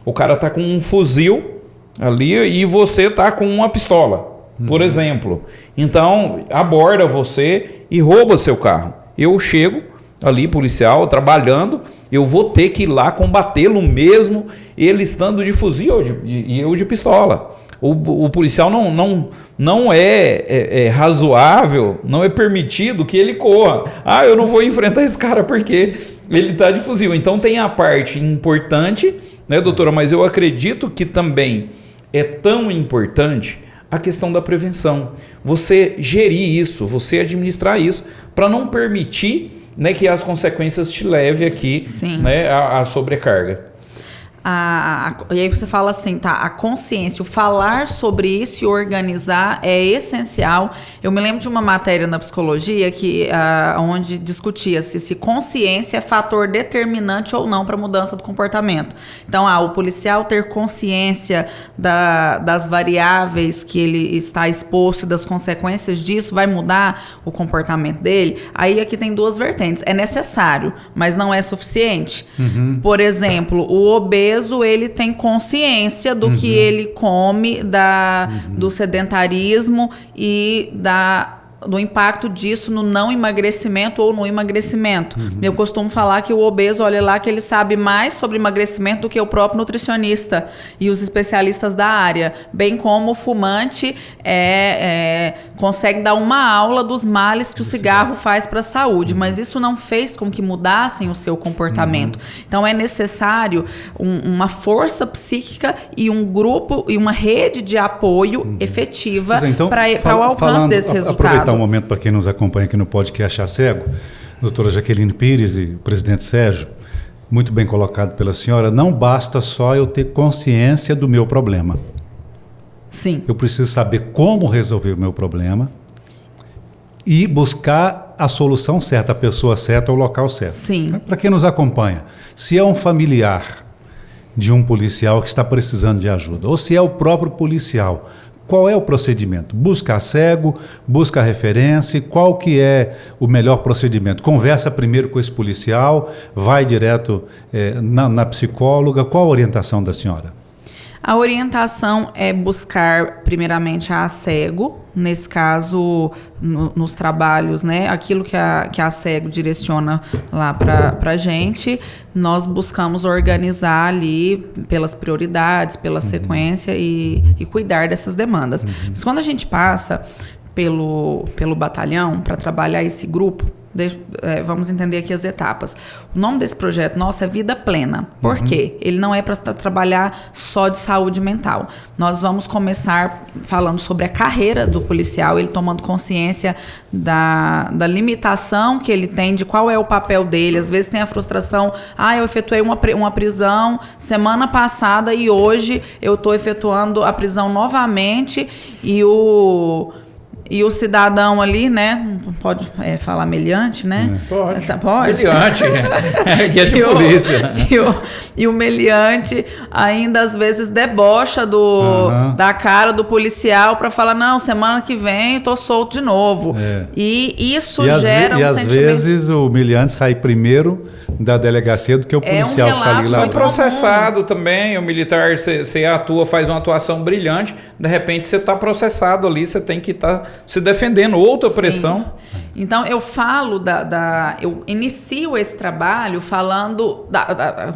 O cara tá com um fuzil ali e você tá com uma pistola, por exemplo. Então, aborda você e rouba seu carro. Eu chego ali, policial, trabalhando, eu vou ter que ir lá combatê-lo mesmo, ele estando de fuzil e eu de pistola. O policial não é razoável, não é permitido que ele corra. Eu não vou enfrentar esse cara porque ele está de fuzil. Então tem a parte importante, né, doutora? Mas eu acredito que também é tão importante a questão da prevenção. Você gerir isso, você administrar isso, para não permitir, né, que as consequências te levem aqui, né, à sobrecarga. E aí você fala assim, tá, a consciência, o falar sobre isso e organizar é essencial. Eu me lembro de uma matéria na psicologia onde discutia-se se consciência é fator determinante ou não para a mudança do comportamento. Então, o policial ter consciência das variáveis que ele está exposto e das consequências disso vai mudar o comportamento dele. Aí aqui tem duas vertentes. É necessário, mas não é suficiente. Por exemplo, o obeso, ele tem consciência do que ele come, do sedentarismo e do impacto disso no não emagrecimento ou no emagrecimento. Eu costumo falar que o obeso, olha lá, que ele sabe mais sobre emagrecimento do que o próprio nutricionista e os especialistas da área, bem como o fumante consegue dar uma aula dos males que o cigarro faz para a saúde, mas isso não fez com que mudassem o seu comportamento. Então é necessário uma força psíquica e um grupo e uma rede de apoio efetiva para o alcance desse resultado. Aproveitar um momento para quem nos acompanha aqui no podcast A Cego, doutora Jaqueline Pires e o presidente Sérgio, muito bem colocado pela senhora, não basta só eu ter consciência do meu problema. Sim. Eu preciso saber como resolver o meu problema e buscar a solução certa, a pessoa certa, o local certo. Sim. Para quem nos acompanha, se é um familiar de um policial que está precisando de ajuda, ou se é o próprio policial, qual é o procedimento? Busca a cego, busca a referência, qual que é o melhor procedimento? Conversa primeiro com esse policial, vai direto na psicóloga, qual a orientação da senhora? A orientação é buscar primeiramente a cego, nesse caso nos trabalhos, né? Aquilo que a cego direciona lá para a gente, nós buscamos organizar ali pelas prioridades, pela sequência e cuidar dessas demandas. Mas quando a gente passa pelo batalhão para trabalhar esse grupo, vamos entender aqui as etapas. O nome desse projeto nosso é Vida Plena. Por quê? Ele não é para trabalhar só de saúde mental. Nós vamos começar falando sobre a carreira do policial, ele tomando consciência da limitação que ele tem, de qual é o papel dele. Às vezes tem a frustração, eu efetuei uma prisão semana passada e hoje eu estou efetuando a prisão novamente e o cidadão ali, né? Pode falar meliante, né? Pode. Pode. Meliante. Que é de polícia. E o meliante ainda às vezes debocha da cara do policial para falar, não, semana que vem tô solto de novo. E isso gera um sentimento. E às vezes o meliante sai primeiro da delegacia do que o policial que está ali lá. Foi processado também, o militar, você atua, faz uma atuação brilhante, de repente você está processado ali, você tem que estar se defendendo, outra pressão. Então eu falo eu inicio esse trabalho falando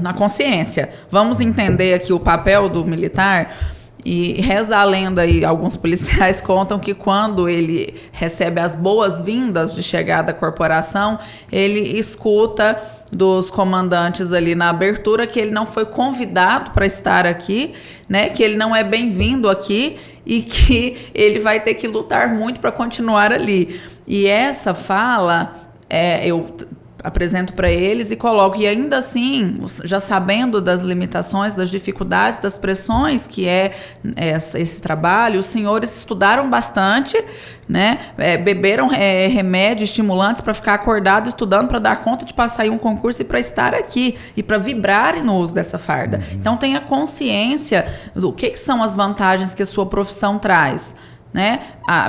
na consciência. Vamos entender aqui o papel do militar. E reza a lenda, e alguns policiais contam que quando ele recebe as boas-vindas de chegada à corporação, ele escuta dos comandantes ali na abertura que ele não foi convidado para estar aqui, né? Que ele não é bem-vindo aqui e que ele vai ter que lutar muito para continuar ali. E essa fala, eu apresento para eles e coloco, e ainda assim, já sabendo das limitações, das dificuldades, das pressões que é esse trabalho, os senhores estudaram bastante, né? Beberam remédios estimulantes para ficar acordado estudando, para dar conta de passar em um concurso e para estar aqui e para vibrarem no uso dessa farda. Então tenha consciência do que são as vantagens que a sua profissão traz, né?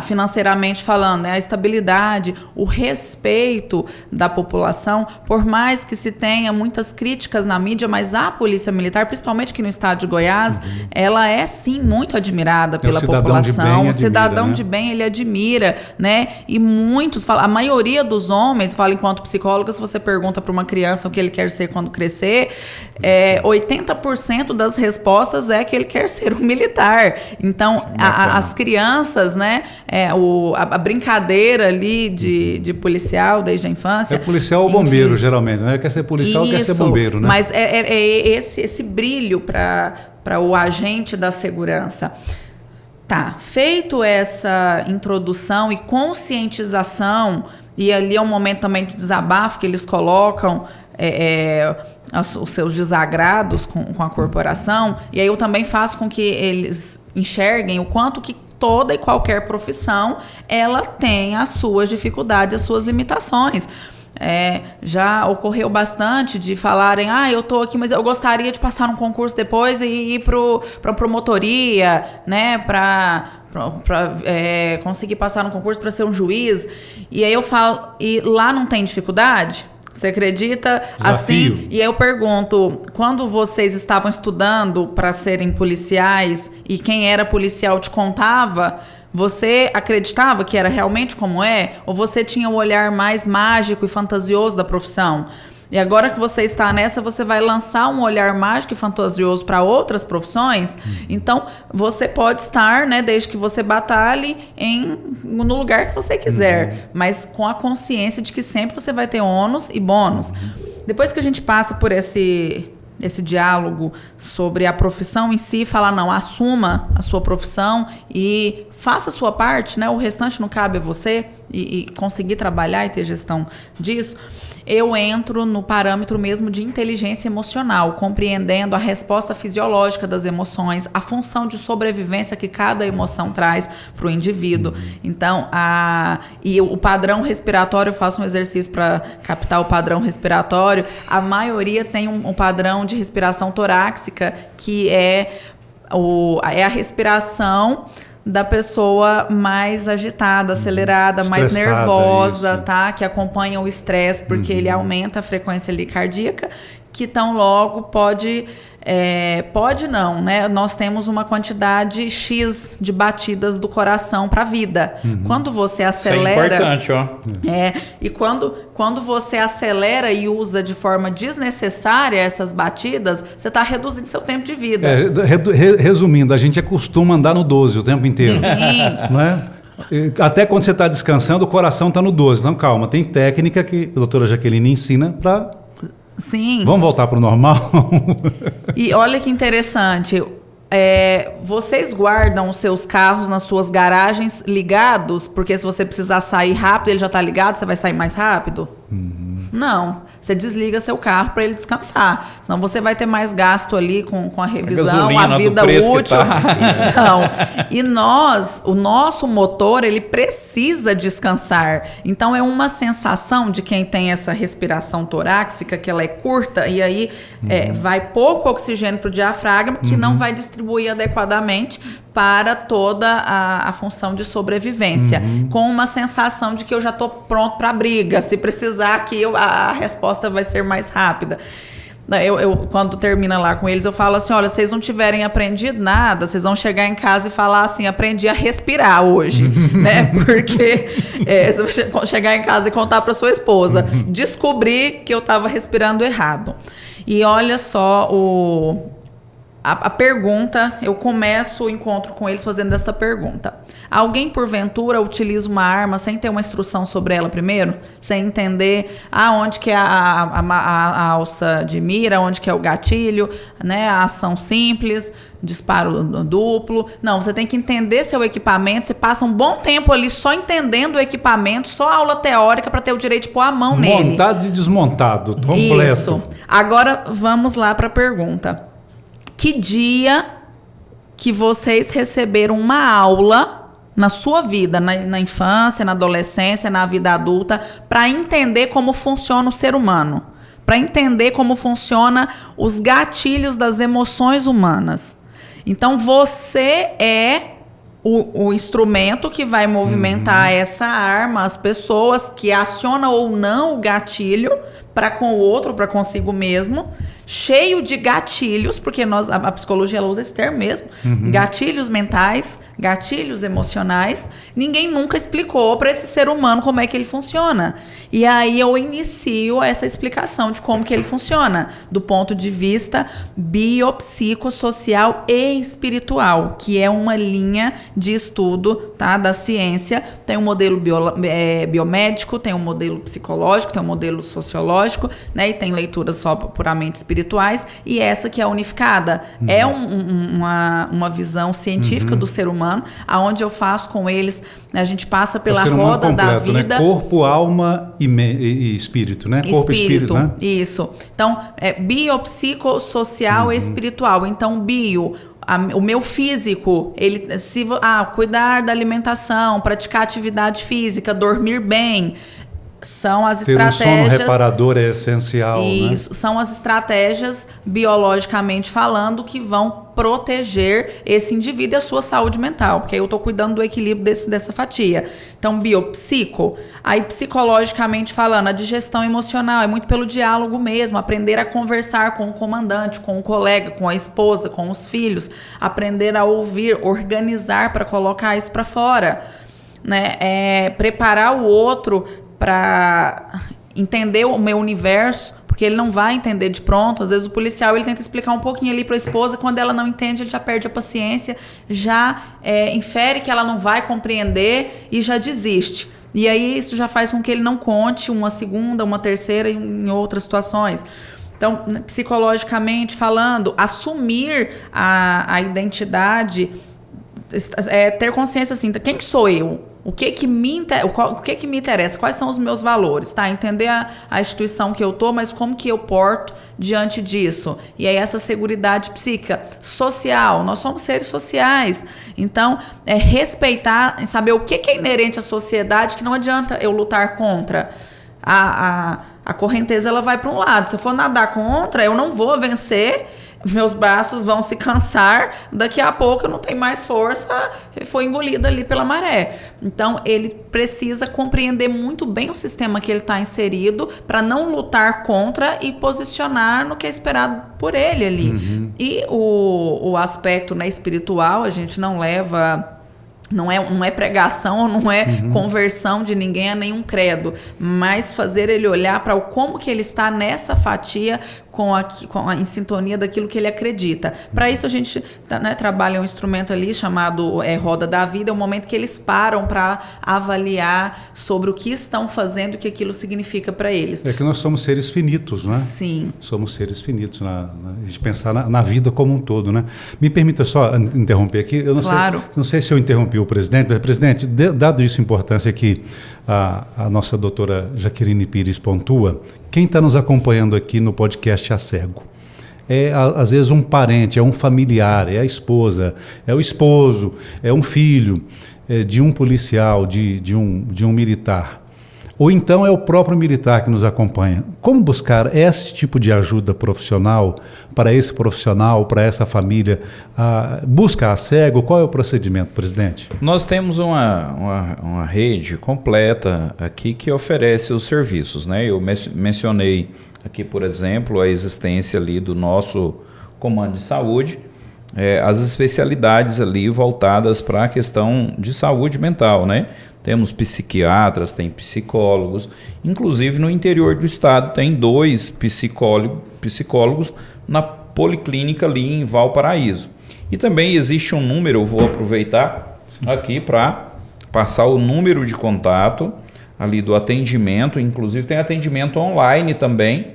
Financeiramente falando, né? A estabilidade, o respeito da população, por mais que se tenha muitas críticas na mídia, mas a Polícia Militar, principalmente aqui no estado de Goiás, ela é sim muito admirada pela população. O cidadão de bem, ele admira, né? E muitos falam, a maioria dos homens, fala enquanto psicóloga, se você pergunta para uma criança o que ele quer ser quando crescer, 80% das respostas é que ele quer ser um militar. Então, as crianças, né? A brincadeira ali de policial desde a infância. É policial ou bombeiro, geralmente, né? Quer ser policial ou quer ser bombeiro, né? Mas esse brilho para o agente da segurança. Tá, feito essa introdução e conscientização, e ali é um momento também de desabafo que eles colocam os seus desagrados com a corporação, e aí eu também faço com que eles enxerguem o quanto que toda e qualquer profissão, ela tem as suas dificuldades, as suas limitações. Já ocorreu bastante de falarem, eu tô aqui, mas eu gostaria de passar num concurso depois e ir para promotoria, né, para conseguir passar num concurso para ser um juiz. E aí eu falo, e lá não tem dificuldade? Você acredita? Desafio. Assim? E aí eu pergunto, quando vocês estavam estudando para serem policiais e quem era policial te contava, Você acreditava que era realmente como é? Ou você tinha o olhar mais mágico e fantasioso da profissão? E agora que você está nessa, você vai lançar um olhar mágico e fantasioso para outras profissões? Então, você pode estar, né, desde que você batalhe no lugar que você quiser, mas com a consciência de que sempre você vai ter ônus e bônus. Depois que a gente passa por esse diálogo sobre a profissão em si, falar, não, assuma a sua profissão e faça a sua parte, né? O restante não cabe a você e conseguir trabalhar e ter gestão disso. Eu entro no parâmetro mesmo de inteligência emocional, compreendendo a resposta fisiológica das emoções, a função de sobrevivência que cada emoção traz para o indivíduo. Então, e o padrão respiratório, eu faço um exercício para captar o padrão respiratório, a maioria tem um padrão de respiração torácica, que é a respiração da pessoa mais agitada, acelerada, mais nervosa, isso. Tá? Que acompanha o estresse, porque ele aumenta a frequência ali cardíaca, que tão logo pode não, né? Nós temos uma quantidade X de batidas do coração para a vida. Quando você acelera... Isso é importante, ó. E quando você acelera e usa de forma desnecessária essas batidas, você está reduzindo seu tempo de vida. Resumindo, a gente acostuma andar no 12 o tempo inteiro. Sim. Não é? Até quando você está descansando, o coração está no 12. Então, calma, tem técnica que a doutora Jaqueline ensina para... Sim. Vamos voltar para o normal? E olha que interessante, vocês guardam os seus carros nas suas garagens ligados, porque se você precisar sair rápido, ele já está ligado, você vai sair mais rápido? Não, você desliga seu carro para ele descansar, senão você vai ter mais gasto ali com a revisão, a vida útil. Então, e o nosso motor, ele precisa descansar. Então, é uma sensação de quem tem essa respiração torácica, que ela é curta, e aí vai pouco oxigênio para o diafragma, que não vai distribuir adequadamente para toda a função de sobrevivência, com uma sensação de que eu já estou pronto para a briga, se precisar que a resposta vai ser mais rápida. Eu, quando termina lá com eles, eu falo assim, olha, vocês não tiverem aprendido nada, vocês vão chegar em casa e falar assim, aprendi a respirar hoje, né? Porque você vai chegar em casa e contar para sua esposa, descobri que eu estava respirando errado. E olha só a pergunta, eu começo o encontro com eles fazendo essa pergunta. Alguém, porventura, utiliza uma arma sem ter uma instrução sobre ela primeiro? Sem entender onde que é a alça de mira, onde que é o gatilho, né? A ação simples, disparo duplo. Não, você tem que entender seu equipamento, você passa um bom tempo ali só entendendo o equipamento, só aula teórica para ter o direito de pôr a mão nele. Montado e desmontado, completo. Isso. Agora, vamos lá para a pergunta. Que dia que vocês receberam uma aula na sua vida, na infância, na adolescência, na vida adulta, para entender como funciona o ser humano, para entender como funciona os gatilhos das emoções humanas? Então, você é o instrumento que vai movimentar essa arma, as pessoas que acionam ou não o gatilho para com o outro, para consigo mesmo, cheio de gatilhos, porque a psicologia ela usa esse termo mesmo, gatilhos mentais, gatilhos emocionais. Ninguém nunca explicou para esse ser humano como é que ele funciona. E aí eu inicio essa explicação de como que ele funciona, do ponto de vista biopsicossocial e espiritual, que é uma linha de estudo, tá, da ciência. Tem um modelo biomédico, tem um modelo psicológico, tem um modelo sociológico, né, e tem leituras só puramente espirituais, e essa que é unificada. É uma visão científica do ser humano, aonde eu faço com eles, a gente passa pela roda completo, da vida. Né? Corpo, alma e espírito, né? Corpo e espírito, né? Isso. Então, biopsicossocial e espiritual. Então, o meu físico, cuidar da alimentação, praticar atividade física, dormir bem, São as ter estratégias... um sono reparador é essencial, Isso, né? São as estratégias, biologicamente falando, que vão proteger esse indivíduo e a sua saúde mental, porque aí eu estou cuidando do equilíbrio dessa fatia. Então, biopsico, aí psicologicamente falando, a digestão emocional é muito pelo diálogo mesmo, aprender a conversar com o comandante, com o colega, com a esposa, com os filhos, aprender a ouvir, organizar para colocar isso para fora, né? Preparar o outro para entender o meu universo, porque ele não vai entender de pronto. Às vezes o policial ele tenta explicar um pouquinho ali para a esposa, quando ela não entende, ele já perde a paciência, já infere que ela não vai compreender e já desiste. E aí isso já faz com que ele não conte uma segunda, uma terceira em outras situações. Então, psicologicamente falando, assumir a identidade, ter consciência assim, quem sou eu? O que me interessa? Quais são os meus valores? Tá? Entender a instituição que eu tô, mas como que eu porto diante disso? E aí essa seguridade psíquica, social, nós somos seres sociais. Então, respeitar, saber o que é inerente à sociedade, que não adianta eu lutar contra. A correnteza ela vai para um lado. Se eu for nadar contra, eu não vou vencer. Meus braços vão se cansar, daqui a pouco eu não tenho mais força, foi engolido ali pela maré. Então, ele precisa compreender muito bem o sistema que ele está inserido para não lutar contra e posicionar no que é esperado por ele ali. Uhum. E o aspecto, né, espiritual, a gente não leva... Não é pregação, não é conversão de ninguém a nenhum credo, mas fazer ele olhar para como que ele está nessa fatia em sintonia daquilo que ele acredita. Para isso a gente trabalha um instrumento ali chamado Roda da Vida, é um momento que eles param para avaliar sobre o que estão fazendo e o que aquilo significa para eles. É que nós somos seres finitos, né? Sim. Somos seres finitos, de pensar na vida como um todo, né? Me permita só interromper aqui, eu não sei se eu interrompi o presidente, mas, presidente, dado isso a importância que a nossa doutora Jaqueline Pires pontua, quem está nos acompanhando aqui no podcast A Cego às vezes um parente, é um familiar, é a esposa, é o esposo, é um filho de um policial, de um militar. Ou então é o próprio militar que nos acompanha. Como buscar esse tipo de ajuda profissional para esse profissional, para essa família? Busca a cego? Qual é o procedimento, presidente? Nós temos uma rede completa aqui que oferece os serviços, né? Eu mencionei aqui, por exemplo, a existência ali do nosso comando de saúde, as especialidades ali voltadas para a questão de saúde mental, né? Temos psiquiatras, tem psicólogos, inclusive no interior do estado tem 2 psicólogos na policlínica ali em Valparaíso. E também existe um número, eu vou aproveitar aqui para passar o número de contato ali do atendimento, inclusive tem atendimento online também,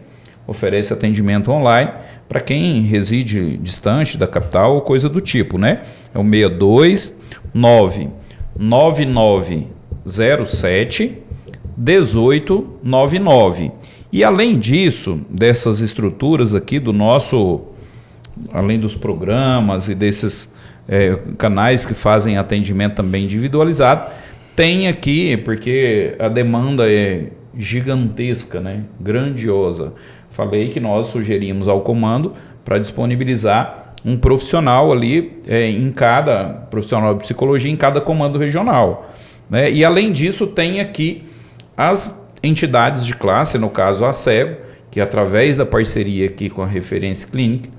oferece atendimento online para quem reside distante da capital ou coisa do tipo, né? É o 629-9907-1899. E além disso, dessas estruturas aqui do nosso, além dos programas e desses canais que fazem atendimento também individualizado, tem aqui, porque a demanda é gigantesca, né? Grandiosa. Falei que nós sugerimos ao comando para disponibilizar um profissional ali, em cada profissional de psicologia, em cada comando regional, né? E além disso tem aqui as entidades de classe, no caso a Cego, que através da parceria aqui com a Referência Clínica,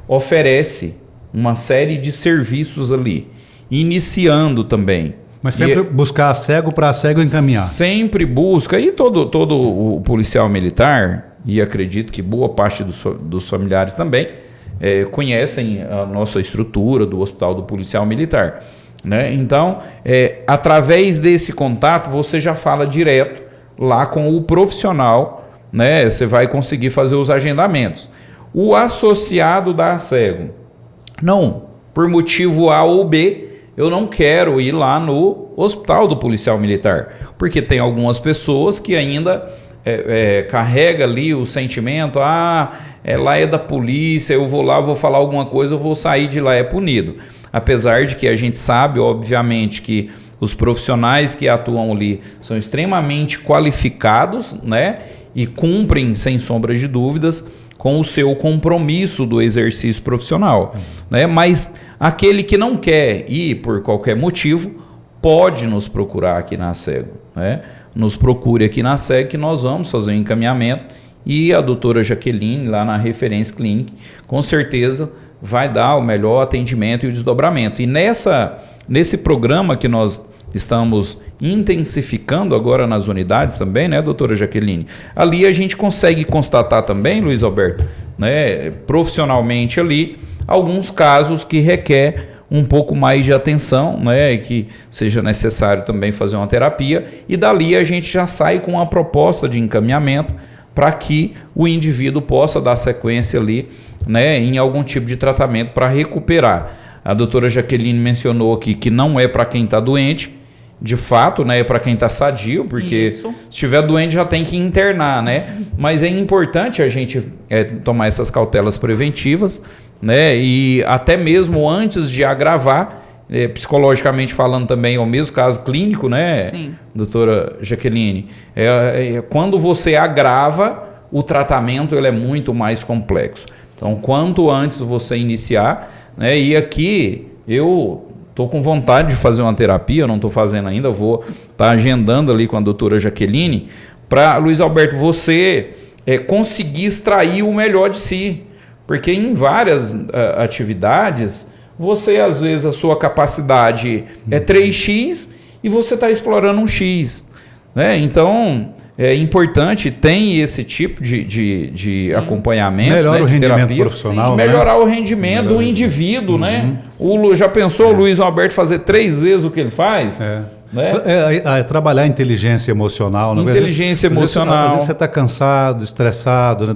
oferece uma série de serviços ali, iniciando também. Mas sempre buscar a cego para a cego encaminhar. Sempre busca, e todo o policial militar, e acredito que boa parte dos familiares também, conhecem a nossa estrutura do Hospital do Policial Militar, né? Então, através desse contato, você já fala direto lá com o profissional, né? Você vai conseguir fazer os agendamentos. O associado da cego, não, por motivo A ou B, eu não quero ir lá no Hospital do Policial Militar, porque tem algumas pessoas que ainda carrega ali o sentimento, lá é da polícia, eu vou lá, vou falar alguma coisa, eu vou sair de lá, é punido. Apesar de que a gente sabe, obviamente, que Os profissionais que atuam ali são extremamente qualificados, né? E cumprem, sem sombra de dúvidas, com o seu compromisso do exercício profissional, né? Mas aquele que não quer ir por qualquer motivo, pode nos procurar aqui na ASEGO, né? Nos procure aqui na ASEGO que nós vamos fazer um encaminhamento e a doutora Jaqueline, lá na Referência Clinic, com certeza vai dar o melhor atendimento e o desdobramento. E nesse programa que nós estamos intensificando agora nas unidades também, né, doutora Jaqueline? Ali a gente consegue constatar também, Luiz Alberto, né, profissionalmente ali, alguns casos que requer um pouco mais de atenção, né, que seja necessário também fazer uma terapia, e dali a gente já sai com uma proposta de encaminhamento para que o indivíduo possa dar sequência ali, né, em algum tipo de tratamento para recuperar. A doutora Jaqueline mencionou aqui que não é para quem está doente, de fato, né, é para quem está sadio, porque se estiver doente já tem que internar, né? Mas é importante a gente tomar essas cautelas preventivas, né? E até mesmo antes de agravar, psicologicamente falando também, é o mesmo caso clínico, né, sim, doutora Jaqueline? Quando você agrava, o tratamento ele é muito mais complexo. Então, quanto antes você iniciar, né? E aqui eu estou com vontade de fazer uma terapia, eu não estou fazendo ainda, vou estar agendando ali com a doutora Jaqueline, para, Luiz Alberto, você conseguir extrair o melhor de si. Porque em várias atividades, você, às vezes, a sua capacidade é 3x e você está explorando um x. Né? Então, é importante, tem esse tipo de acompanhamento. Melhora, né, o rendimento terapia, profissional. Né? Melhorar o rendimento do indivíduo. Né? Já pensou o Luiz Alberto fazer 3 vezes o que ele faz? Né? Trabalhar a inteligência emocional. Né? Inteligência emocional. Às vezes você está cansado, estressado, né?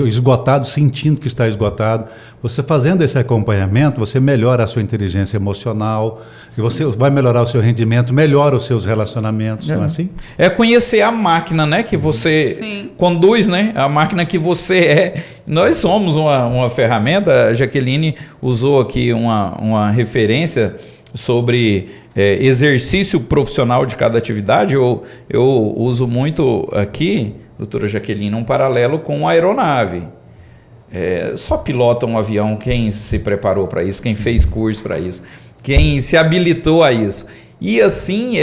Esgotado, sentindo que está esgotado. Você fazendo esse acompanhamento, você melhora a sua inteligência emocional, e você vai melhorar o seu rendimento, melhora os seus relacionamentos, não é assim? É conhecer a máquina, né, que você conduz, né? A máquina que você é. Nós somos uma ferramenta. A Jaqueline usou aqui uma referência sobre exercício profissional de cada atividade. Eu uso muito aqui, doutora Jaqueline, um paralelo com a aeronave. Só pilota um avião quem se preparou para isso, quem fez curso para isso, quem se habilitou a isso. E assim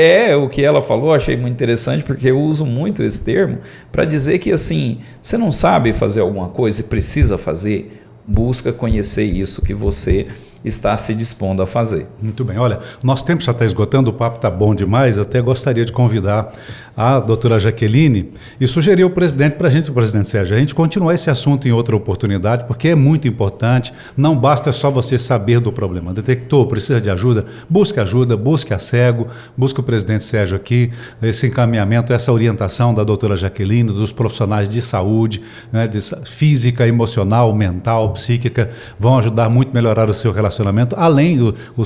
o que ela falou, achei muito interessante, porque eu uso muito esse termo para dizer que assim, você não sabe fazer alguma coisa e precisa fazer, busca conhecer isso que você está se dispondo a fazer. Muito bem. Olha, nosso tempo já está esgotando, o papo está bom demais, até gostaria de convidar a doutora Jaqueline e sugerir ao presidente, para a gente, o presidente Sérgio, a gente continuar esse assunto em outra oportunidade, porque é muito importante, não basta só você saber do problema. Detectou, precisa de ajuda, busque a ASEGO, busque o presidente Sérgio aqui, esse encaminhamento, essa orientação da doutora Jaqueline, dos profissionais de saúde, né, de física, emocional, mental, psíquica, vão ajudar muito a melhorar o seu relacionamento, além o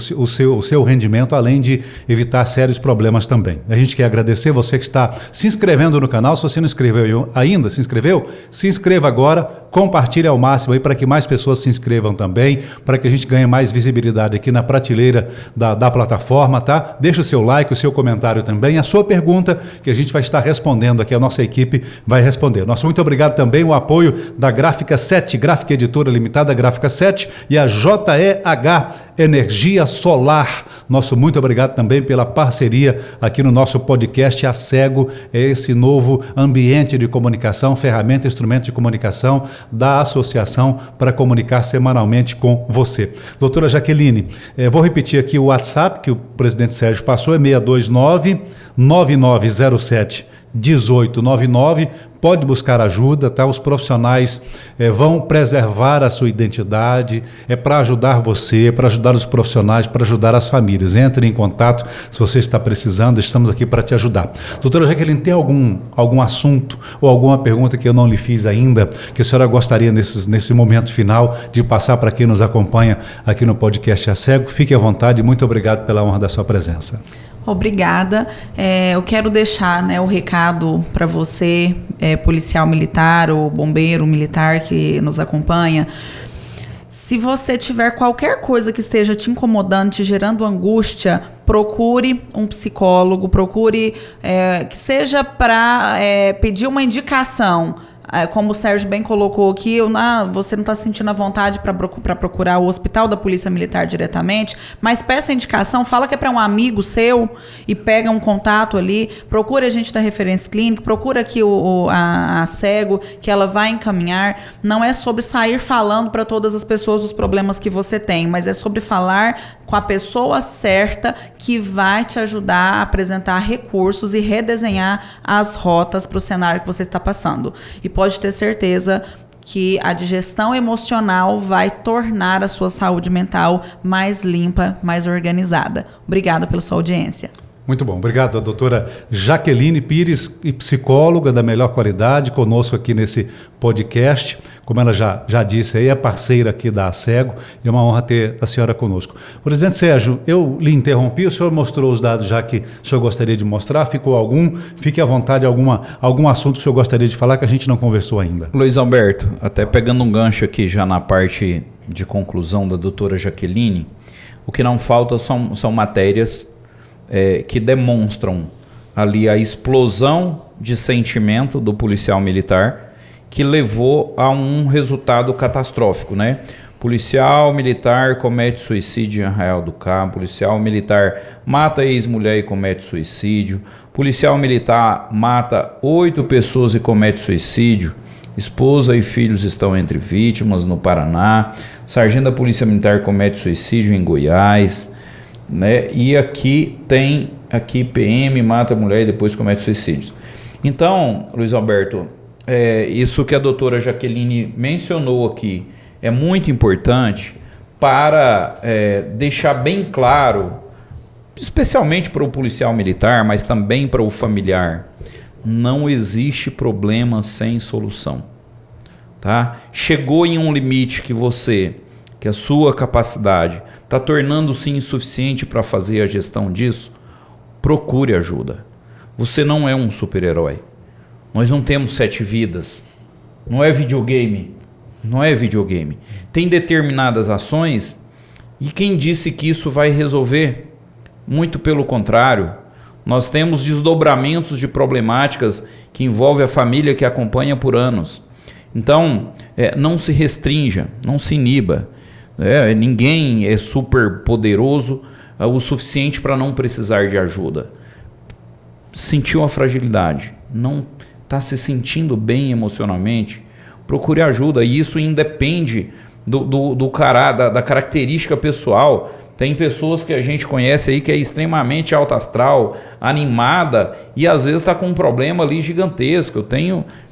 seu rendimento, além de evitar sérios problemas também. A gente quer agradecer você que está se inscrevendo no canal. Se você não inscreveu ainda, se inscreveu? Se inscreva agora, compartilhe ao máximo aí para que mais pessoas se inscrevam também, para que a gente ganhe mais visibilidade aqui na prateleira da plataforma, tá? Deixa o seu like, o seu comentário também, a sua pergunta, que a gente vai estar respondendo aqui, a nossa equipe vai responder. Nosso muito obrigado também, o apoio da Gráfica 7, Gráfica Editora Limitada, Gráfica 7 e a JEH Energia Solar. Nosso muito obrigado também pela parceria aqui no nosso podcast ASEGO, esse novo ambiente de comunicação, ferramenta, instrumento de comunicação da associação para comunicar semanalmente com você. Doutora Jaqueline, vou repetir aqui o WhatsApp que o presidente Sérgio passou, é 629-9907-1899, pode buscar ajuda, tá? Os profissionais vão preservar a sua identidade, para ajudar você, para ajudar os profissionais, para ajudar as famílias. Entre em contato se você está precisando, estamos aqui para te ajudar. Doutora Jaqueline, tem algum assunto ou alguma pergunta que eu não lhe fiz ainda, que a senhora gostaria nesse momento final de passar para quem nos acompanha aqui no podcast ASEGO? Fique à vontade, muito obrigado pela honra da sua presença. Obrigada. Eu quero deixar, né, o recado para você, policial militar ou bombeiro militar que nos acompanha. Se você tiver qualquer coisa que esteja te incomodando, te gerando angústia, procure um psicólogo, procure que seja para pedir uma indicação. Como o Sérgio bem colocou aqui, você não está sentindo a vontade para procurar o hospital da Polícia Militar diretamente, mas peça indicação, fala que é para um amigo seu e pega um contato ali, procura a gente da Referência Clínica, procura aqui a Cego, que ela vai encaminhar. Não é sobre sair falando para todas as pessoas os problemas que você tem, mas é sobre falar com a pessoa certa que vai te ajudar a apresentar recursos e redesenhar as rotas para o cenário que você está passando. E pode ter certeza que a digestão emocional vai tornar a sua saúde mental mais limpa, mais organizada. Obrigada pela sua audiência. Muito bom. Obrigado, a doutora Jaqueline Pires, psicóloga da melhor qualidade, conosco aqui nesse podcast. Como ela já disse, aí é parceira aqui da Cego, e é uma honra ter a senhora conosco. Presidente Sérgio, eu lhe interrompi, o senhor mostrou os dados já que o senhor gostaria de mostrar, ficou algum? Fique à vontade, algum assunto que o senhor gostaria de falar que a gente não conversou ainda. Luiz Alberto, até pegando um gancho aqui já na parte de conclusão da doutora Jaqueline, o que não falta são matérias que demonstram ali a explosão de sentimento do policial militar que levou a um resultado catastrófico, né? Policial militar comete suicídio em Arraial do Cabo, policial militar mata ex-mulher e comete suicídio, policial militar mata 8 pessoas e comete suicídio, esposa e filhos estão entre vítimas no Paraná, sargento da Polícia Militar comete suicídio em Goiás, né? E aqui tem PM mata a mulher e depois comete suicídios. Então, Luiz Alberto, isso que a doutora Jaqueline mencionou aqui é muito importante para deixar bem claro, especialmente para o policial militar, mas também para o familiar, não existe problema sem solução, tá? Chegou em um limite que a sua capacidade está tornando-se insuficiente para fazer a gestão disso, procure ajuda. Você não é um super-herói. Nós não temos 7 vidas. Não é videogame. Não é videogame. Tem determinadas ações e quem disse que isso vai resolver? Muito pelo contrário. Nós temos desdobramentos de problemáticas que envolvem a família que acompanha por anos. Então, não se restrinja, não se iniba. Ninguém é super poderoso o suficiente para não precisar de ajuda. Sentiu a fragilidade, não está se sentindo bem emocionalmente, procure ajuda. E isso independe da característica pessoal. Tem pessoas que a gente conhece aí que é extremamente alta astral, animada, e às vezes está com um problema ali gigantesco.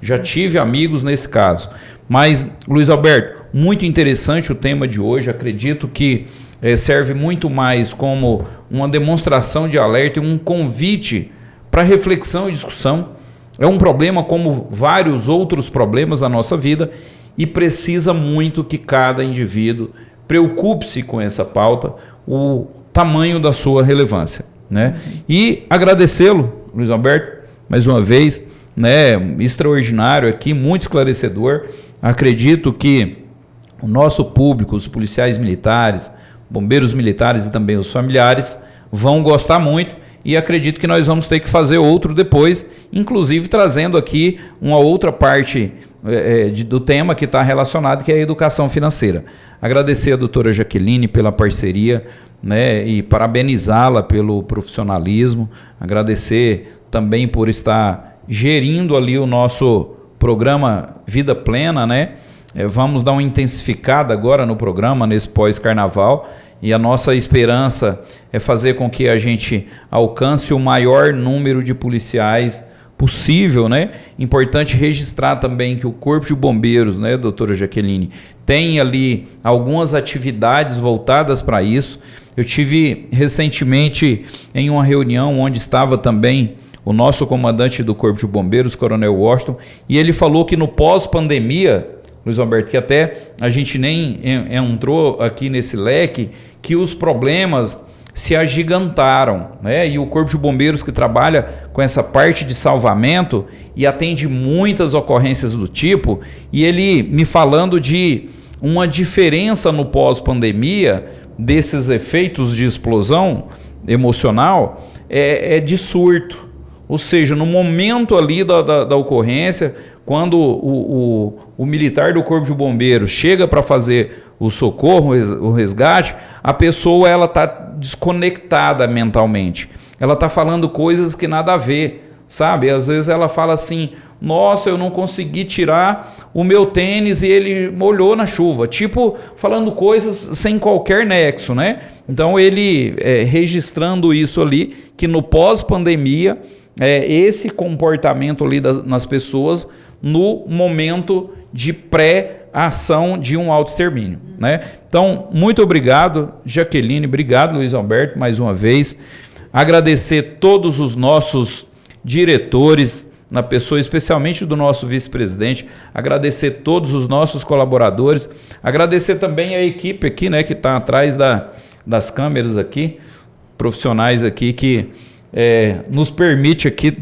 Já tive amigos nesse caso. Mas, Luiz Alberto, muito interessante o tema de hoje. Acredito que serve muito mais como uma demonstração de alerta e um convite para reflexão e discussão. É um problema como vários outros problemas da nossa vida e precisa muito que cada indivíduo preocupe-se com essa pauta, o tamanho da sua relevância, né? E agradecê-lo, Luiz Alberto, mais uma vez, né? Extraordinário aqui, muito esclarecedor. Acredito que o nosso público, os policiais militares, bombeiros militares e também os familiares vão gostar muito, e acredito que nós vamos ter que fazer outro depois, inclusive trazendo aqui uma outra parte do tema que está relacionado, que é a educação financeira. Agradecer a doutora Jaqueline pela parceria, né, e parabenizá-la pelo profissionalismo, agradecer também por estar gerindo ali o nosso programa Vida Plena, né? Vamos dar uma intensificada agora no programa, nesse pós-carnaval, e a nossa esperança é fazer com que a gente alcance o maior número de policiais possível, né? Importante registrar também que o Corpo de Bombeiros, né, doutora Jaqueline, tem ali algumas atividades voltadas para isso. Eu tive recentemente em uma reunião onde estava também o nosso comandante do Corpo de Bombeiros, Coronel Washington, e ele falou que no pós-pandemia, Luiz Alberto, que até a gente nem entrou aqui nesse leque, que os problemas se agigantaram, né? E o Corpo de Bombeiros, que trabalha com essa parte de salvamento e atende muitas ocorrências do tipo, e ele me falando de uma diferença no pós-pandemia desses efeitos de explosão, emocional é de surto. Ou seja, no momento ali da ocorrência, quando o militar do Corpo de Bombeiros chega para fazer o socorro, o resgate, a pessoa está desconectada mentalmente. Ela está falando coisas que nada a ver, sabe? Às vezes ela fala assim, nossa, eu não consegui tirar o meu tênis e ele molhou na chuva. Tipo, falando coisas sem qualquer nexo, né? Então ele, registrando isso ali, que no pós-pandemia, esse comportamento ali nas pessoas no momento de pré-ação de um autoextermínio, né? Então, muito obrigado, Jaqueline, obrigado, Luiz Alberto, mais uma vez. Agradecer todos os nossos diretores, na pessoa especialmente do nosso vice-presidente, agradecer todos os nossos colaboradores, agradecer também a equipe aqui, né, que está atrás das câmeras aqui, profissionais aqui que nos permite aqui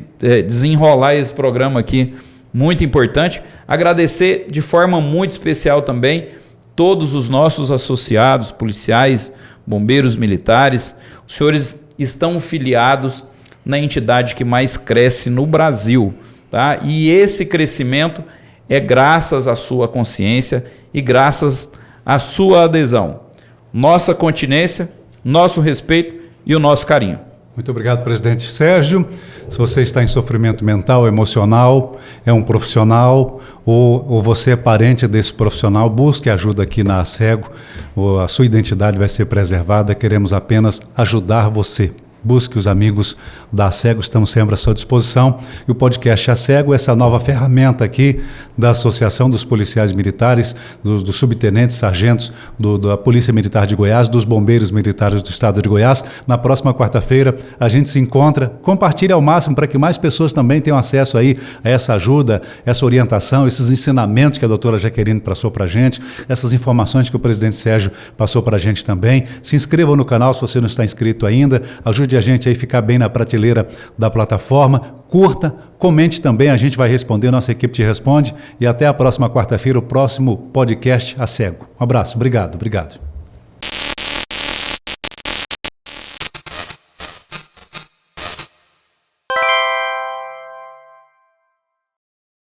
desenrolar esse programa aqui muito importante. Agradecer de forma muito especial também todos os nossos associados, policiais, bombeiros, militares. Os senhores estão filiados na entidade que mais cresce no Brasil, tá? E esse crescimento é graças à sua consciência e graças à sua adesão. Nossa continência, nosso respeito e o nosso carinho. Muito obrigado, presidente Sérgio. Se você está em sofrimento mental, emocional, é um profissional ou você é parente desse profissional, busque ajuda aqui na ACEGO. A sua identidade vai ser preservada, queremos apenas ajudar você. Busque os amigos da ACEGO, estamos sempre à sua disposição. E o podcast ACEGO, essa nova ferramenta aqui da Associação dos Policiais Militares, dos subtenentes, sargentos da Polícia Militar de Goiás, dos bombeiros militares do estado de Goiás. Na próxima quarta-feira a gente se encontra. Compartilhe ao máximo para que mais pessoas também tenham acesso aí a essa ajuda, essa orientação, esses ensinamentos que a doutora Jaqueline passou para a gente, essas informações que o presidente Sérgio passou para a gente também. Se inscreva no canal se você não está inscrito ainda, ajude a gente aí ficar bem na prateleira da plataforma, curta, comente também, a gente vai responder, nossa equipe te responde e até a próxima quarta-feira, o próximo podcast ACEGO. Um abraço, obrigado.